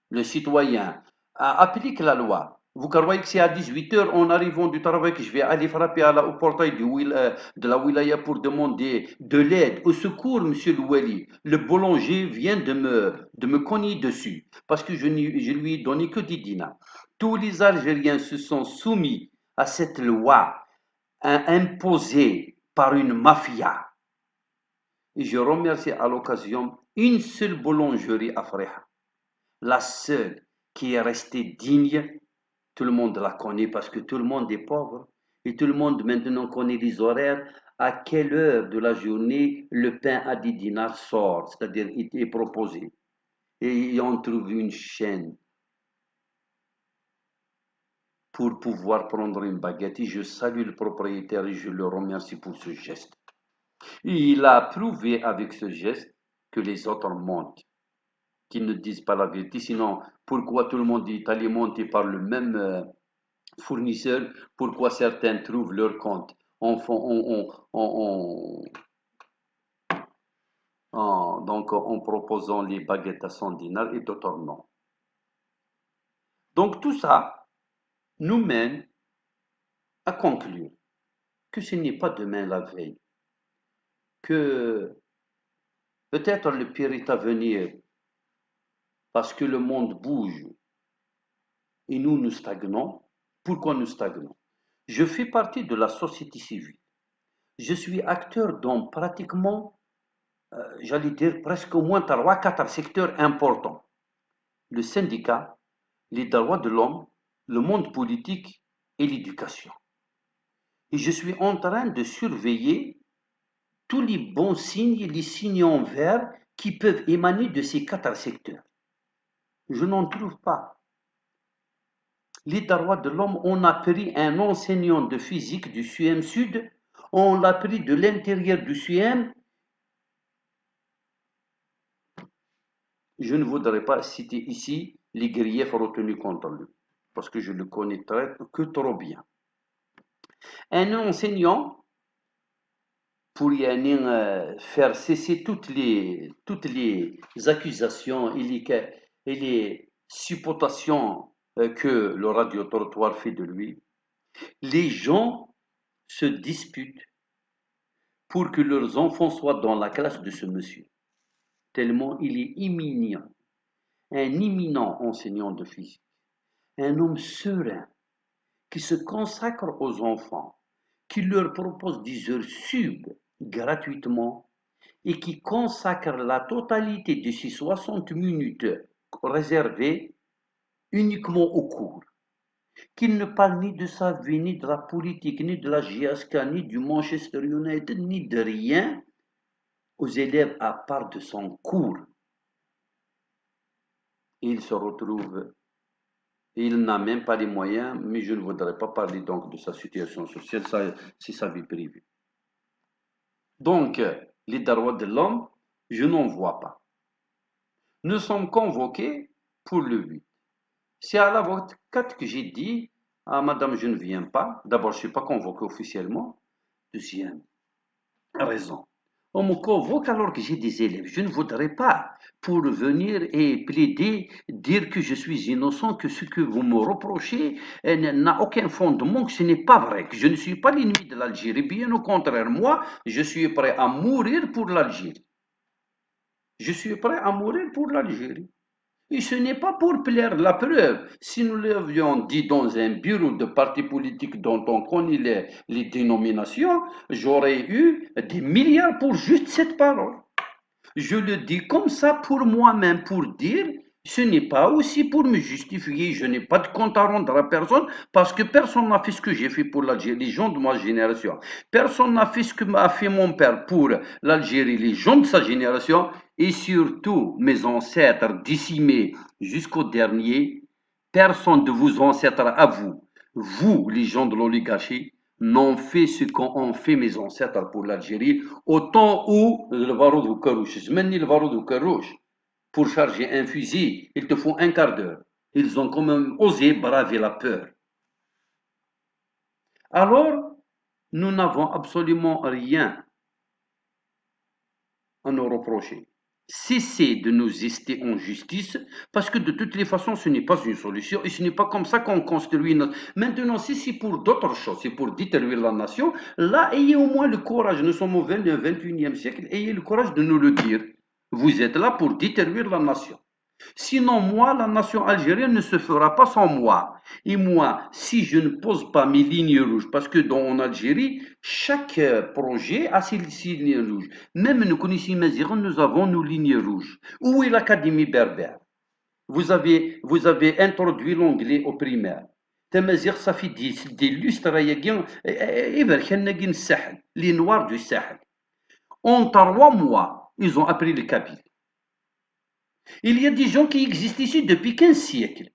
Le citoyen applique la loi. Vous croyez que c'est à 18h en arrivant du travail que je vais aller frapper au portail de la wilaya pour demander de l'aide, au secours, monsieur Loueli. Le boulanger vient de me cogner dessus parce que je lui ai donné que 10 dinars. Tous les Algériens se sont soumis à cette loi imposée par une mafia. Et je remercie à l'occasion une seule boulangerie à Fréha. La seule qui est restée digne, tout le monde la connaît parce que tout le monde est pauvre et tout le monde maintenant connaît les horaires, à quelle heure de la journée le pain à 10 dinars sort, c'est-à-dire il est proposé. Et on trouve une chaîne pour pouvoir prendre une baguette. Et je salue le propriétaire et je le remercie pour ce geste. Et il a prouvé avec ce geste que les autres mentent, qu'ils ne disent pas la vérité. Sinon, pourquoi tout le monde est alimenté par le même fournisseur? Pourquoi certains trouvent leur compte donc en proposant les baguettes à 100 dinars et d'autres non? Donc tout ça nous mène à conclure que ce n'est pas demain la veille, que peut-être le pire est à venir parce que le monde bouge et nous stagnons. Pourquoi nous stagnons? Je fais partie de la société civile. Je suis acteur dans pratiquement, j'allais dire presque au moins 3-4 secteurs importants. Le syndicat, les droits de l'homme, le monde politique et l'éducation. Et je suis en train de surveiller tous les bons signes, les signes en vert qui peuvent émaner de ces 4 secteurs. Je n'en trouve pas. Les droits de l'homme, on a pris un enseignant de physique du CUM Sud, on l'a pris de l'intérieur du CUM. Je ne voudrais pas citer ici les griefs retenus contre lui, parce que je le connais que trop bien. Un enseignant, pour faire cesser toutes les accusations et les supputations que le radio-trottoir fait de lui, les gens se disputent pour que leurs enfants soient dans la classe de ce monsieur, tellement il est éminent, un éminent enseignant de physique, un homme serein qui se consacre aux enfants, qui leur propose des heures sub gratuitement et qui consacre la totalité de ces 60 minutes réservées uniquement aux cours, qu'il ne parle ni de sa vie, ni de la politique, ni de la GSK, ni du Manchester United, ni de rien aux élèves à part de son cours. Il se retrouve, il n'a même pas les moyens, mais je ne voudrais pas parler donc de sa situation sociale, ça, c'est sa vie privée. Donc, les droits de l'homme, je n'en vois pas. Nous sommes convoqués pour le 8. C'est à l'avocate que j'ai dit à madame, je ne viens pas. D'abord, je ne suis pas convoqué officiellement. Deuxième raison. On me convoque alors que j'ai des élèves. Je ne voudrais pas pour venir et plaider, dire que je suis innocent, que ce que vous me reprochez n'a aucun fondement, que ce n'est pas vrai, que je ne suis pas l'ennemi de l'Algérie. Bien au contraire, moi, je suis prêt à mourir pour l'Algérie. Je suis prêt à mourir pour l'Algérie. Et ce n'est pas pour plaire. La preuve, si nous l'avions dit dans un bureau de parti politique dont on connaît les dénominations, j'aurais eu des milliards pour juste cette parole. Je le dis comme ça pour moi-même, pour dire, ce n'est pas aussi pour me justifier, je n'ai pas de compte à rendre à personne, parce que personne n'a fait ce que j'ai fait pour l'Algérie, les gens de ma génération. Personne n'a fait ce que m'a fait mon père pour l'Algérie, les gens de sa génération, et surtout mes ancêtres décimés jusqu'au dernier. Personne de vos ancêtres à vous les gens de l'oligarchie, n'ont fait ce qu'ont fait mes ancêtres pour l'Algérie, au temps où le Varou de Karouche, je mène le Varou de Karouche, pour charger un fusil, il te faut un quart d'heure. Ils ont quand même osé braver la peur. Alors, nous n'avons absolument rien à nous reprocher. Cessez de nous ester en justice, parce que de toutes les façons, ce n'est pas une solution et ce n'est pas comme ça qu'on construit notre... Maintenant, si c'est pour d'autres choses, c'est pour détruire la nation, là, ayez au moins le courage, nous sommes au 21e siècle, ayez le courage de nous le dire. Vous êtes là pour détruire la nation. Sinon, moi, la nation algérienne ne se fera pas sans moi. Et moi, si je ne pose pas mes lignes rouges, parce que en Algérie, chaque projet a ses lignes rouges. Même nous connaissons Maziran, nous avons nos lignes rouges. Où est l'Académie berbère? Vous avez introduit l'anglais au primaire. Tamazir, ça fait des lustres, les Noirs du Sahel. En 3 mois, ils ont appris le kabyle. Il y a des gens qui existent ici depuis 15 siècles.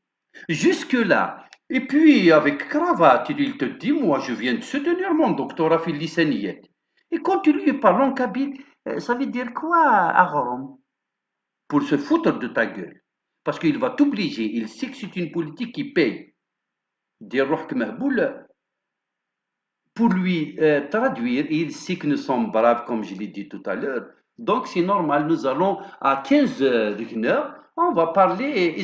Jusque-là. Et puis, avec cravate, il te dit, moi, je viens de soutenir mon doctorat Filisaniet. Et quand tu lui parles en kabyle, ça veut dire quoi, Aharon? Pour se foutre de ta gueule. Parce qu'il va t'obliger. Il sait que c'est une politique qui paye. Des rohk mahboul, pour lui traduire, il sait que nous sommes braves, comme je l'ai dit tout à l'heure. Donc, c'est normal, nous allons à 15 heures, on va parler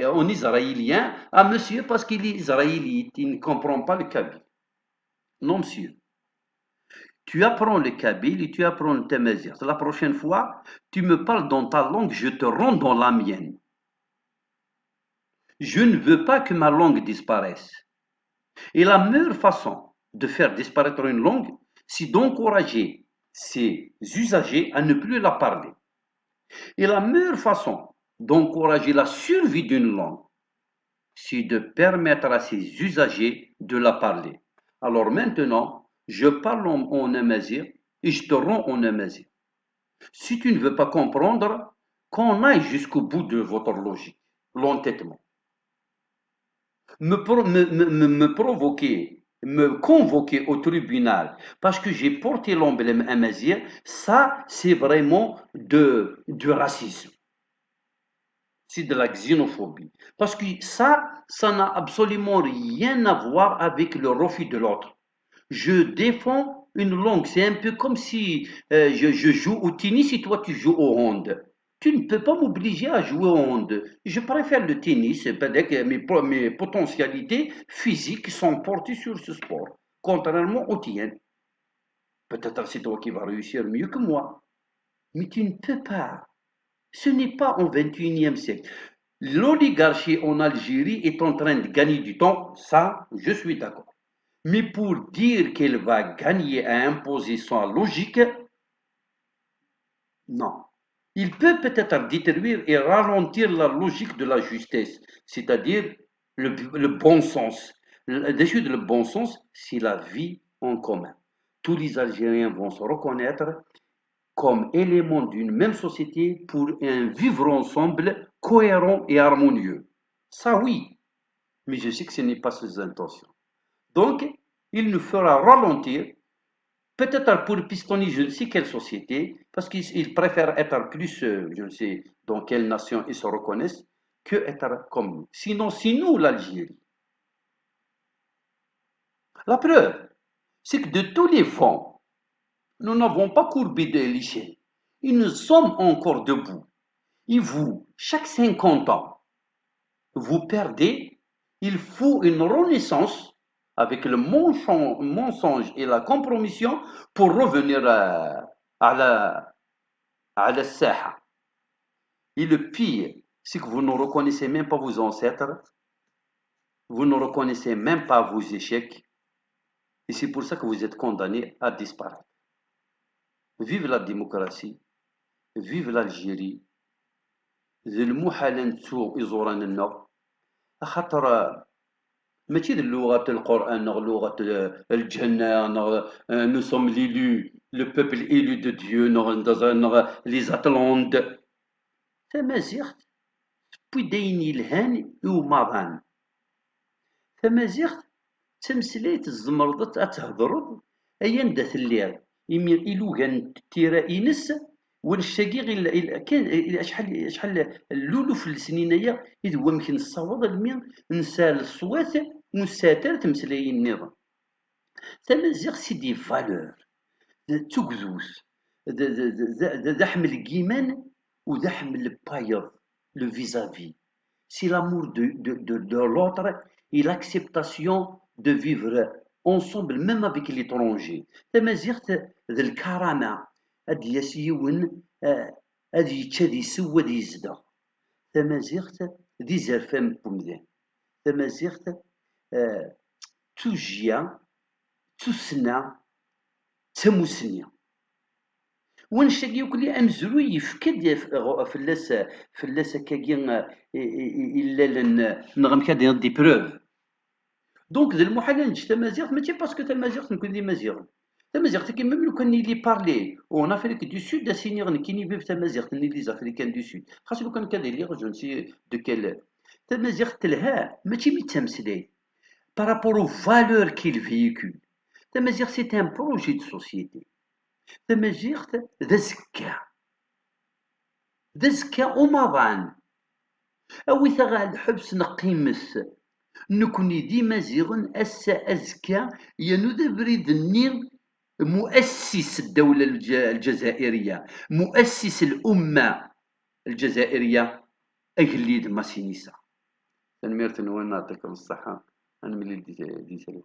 en israélien à monsieur parce qu'il est israélite, il ne comprend pas le kabyle. Non, monsieur. Tu apprends le kabyle et tu apprends le tamazight. La prochaine fois, tu me parles dans ta langue, je te rends dans la mienne. Je ne veux pas que ma langue disparaisse. Et la meilleure façon de faire disparaître une langue, c'est d'encourager ses usagers à ne plus la parler. Et la meilleure façon d'encourager la survie d'une langue, c'est de permettre à ses usagers de la parler. Alors maintenant, je parle en amazigh et je te rends en amazigh. Si tu ne veux pas comprendre, qu'on aille jusqu'au bout de votre logique. l'entêtement, me provoquer, me convoquer au tribunal parce que j'ai porté l'emblème amazigh, ça, c'est vraiment du racisme. C'est de la xénophobie. Parce que ça n'a absolument rien à voir avec le refus de l'autre. Je défends une langue. C'est un peu comme si je joue au tennis et toi tu joues au hand. Tu ne peux pas m'obliger à jouer au hand. Je préfère le tennis, peut-être que mes potentialités physiques sont portées sur ce sport, contrairement au tien. Peut-être c'est toi qui vas réussir mieux que moi, mais tu ne peux pas. Ce n'est pas au XXIe siècle. L'oligarchie en Algérie est en train de gagner du temps, ça, je suis d'accord. Mais pour dire qu'elle va gagner à imposer sa logique, non. Il peut peut-être détruire et ralentir la logique de la justice, c'est-à-dire le bon sens. Dessus le bon sens, c'est la vie en commun. Tous les Algériens vont se reconnaître comme éléments d'une même société pour un vivre ensemble cohérent et harmonieux. Ça oui, mais je sais que ce n'est pas ses intentions. Donc, il nous fera ralentir, peut-être pour pistonner je ne sais quelle société, parce qu'ils préfèrent être plus, je ne sais dans quelle nation ils se reconnaissent, que être comme nous. Sinon, c'est nous l'Algérie. La preuve, c'est que de tous les fonds, nous n'avons pas courbé de l'échelle. Et nous sommes encore debout. Et vous, chaque 50 ans, vous perdez, il faut une renaissance avec le mensonge et la compromission pour revenir à la saha. Et le pire, c'est que vous ne reconnaissez même pas vos ancêtres, vous ne reconnaissez même pas vos échecs, et c'est pour ça que vous êtes condamnés à disparaître. Vive la démocratie, vive l'Algérie, ذي المحال نتسو إزورنا خاطر ماشي لغة القرآن لغة الجنة nous sommes l'élus le peuple élu de Dieu les Atlantes تمازيغت بيدين الهان ومضان تمازيغت تمسليت الزمرضت أتهضرض أيا دا تليغ إمير إلوغان تيرا إنس ونشتاقي غير كان شحال اللولو في السنينيا إذ هو يمكن الصواب المين نسى الصوات ونساتر تمسلاي النظام تمازيغ سي دي فالور تكذوس ذا حمل كيمان وذا حمل بايض لو فيزافي سي لامور de l'autre et l'acceptation de vivre ensemble même avec l'étranger تمازيغت ذا الكرامة هاد ياسيون هاد يتشادي سوا دي يزدا تمازيغت دي زرفان بومدان تمازيغت توجيا تسنى تموسنيا ونشتاقي وكلي امزرو يفكد فلاس كاكين الا نغم كاد دي بروف دونك ذا المحال نجي تمازيغ ماشي باسكو تمازيغ نكون دي مازيغ تمازيغ كي ميم لو كان يلي بارلي اون افريك دو سود دا سينيغ كي ني تمازيغ ني لي افريكان دو سود خاص لو كان كادير جو نسي دو كيل تمازيغ تلها ماشي مي تمسلاي بارابور او فالور كيل فيكول تمازيغ سي ان بروجي دو سوسيتي تمازيغ ذا زكا ومضان اويثا غا الحبس نقيمس نكوني دي مازيغن أسا أزكى ينو بريد النير مؤسس الدولة الجزائرية مؤسس الأمة الجزائرية أجليد ماسينيسا تنميرت وين نعطيكم الصحة أنا ملي دي سلام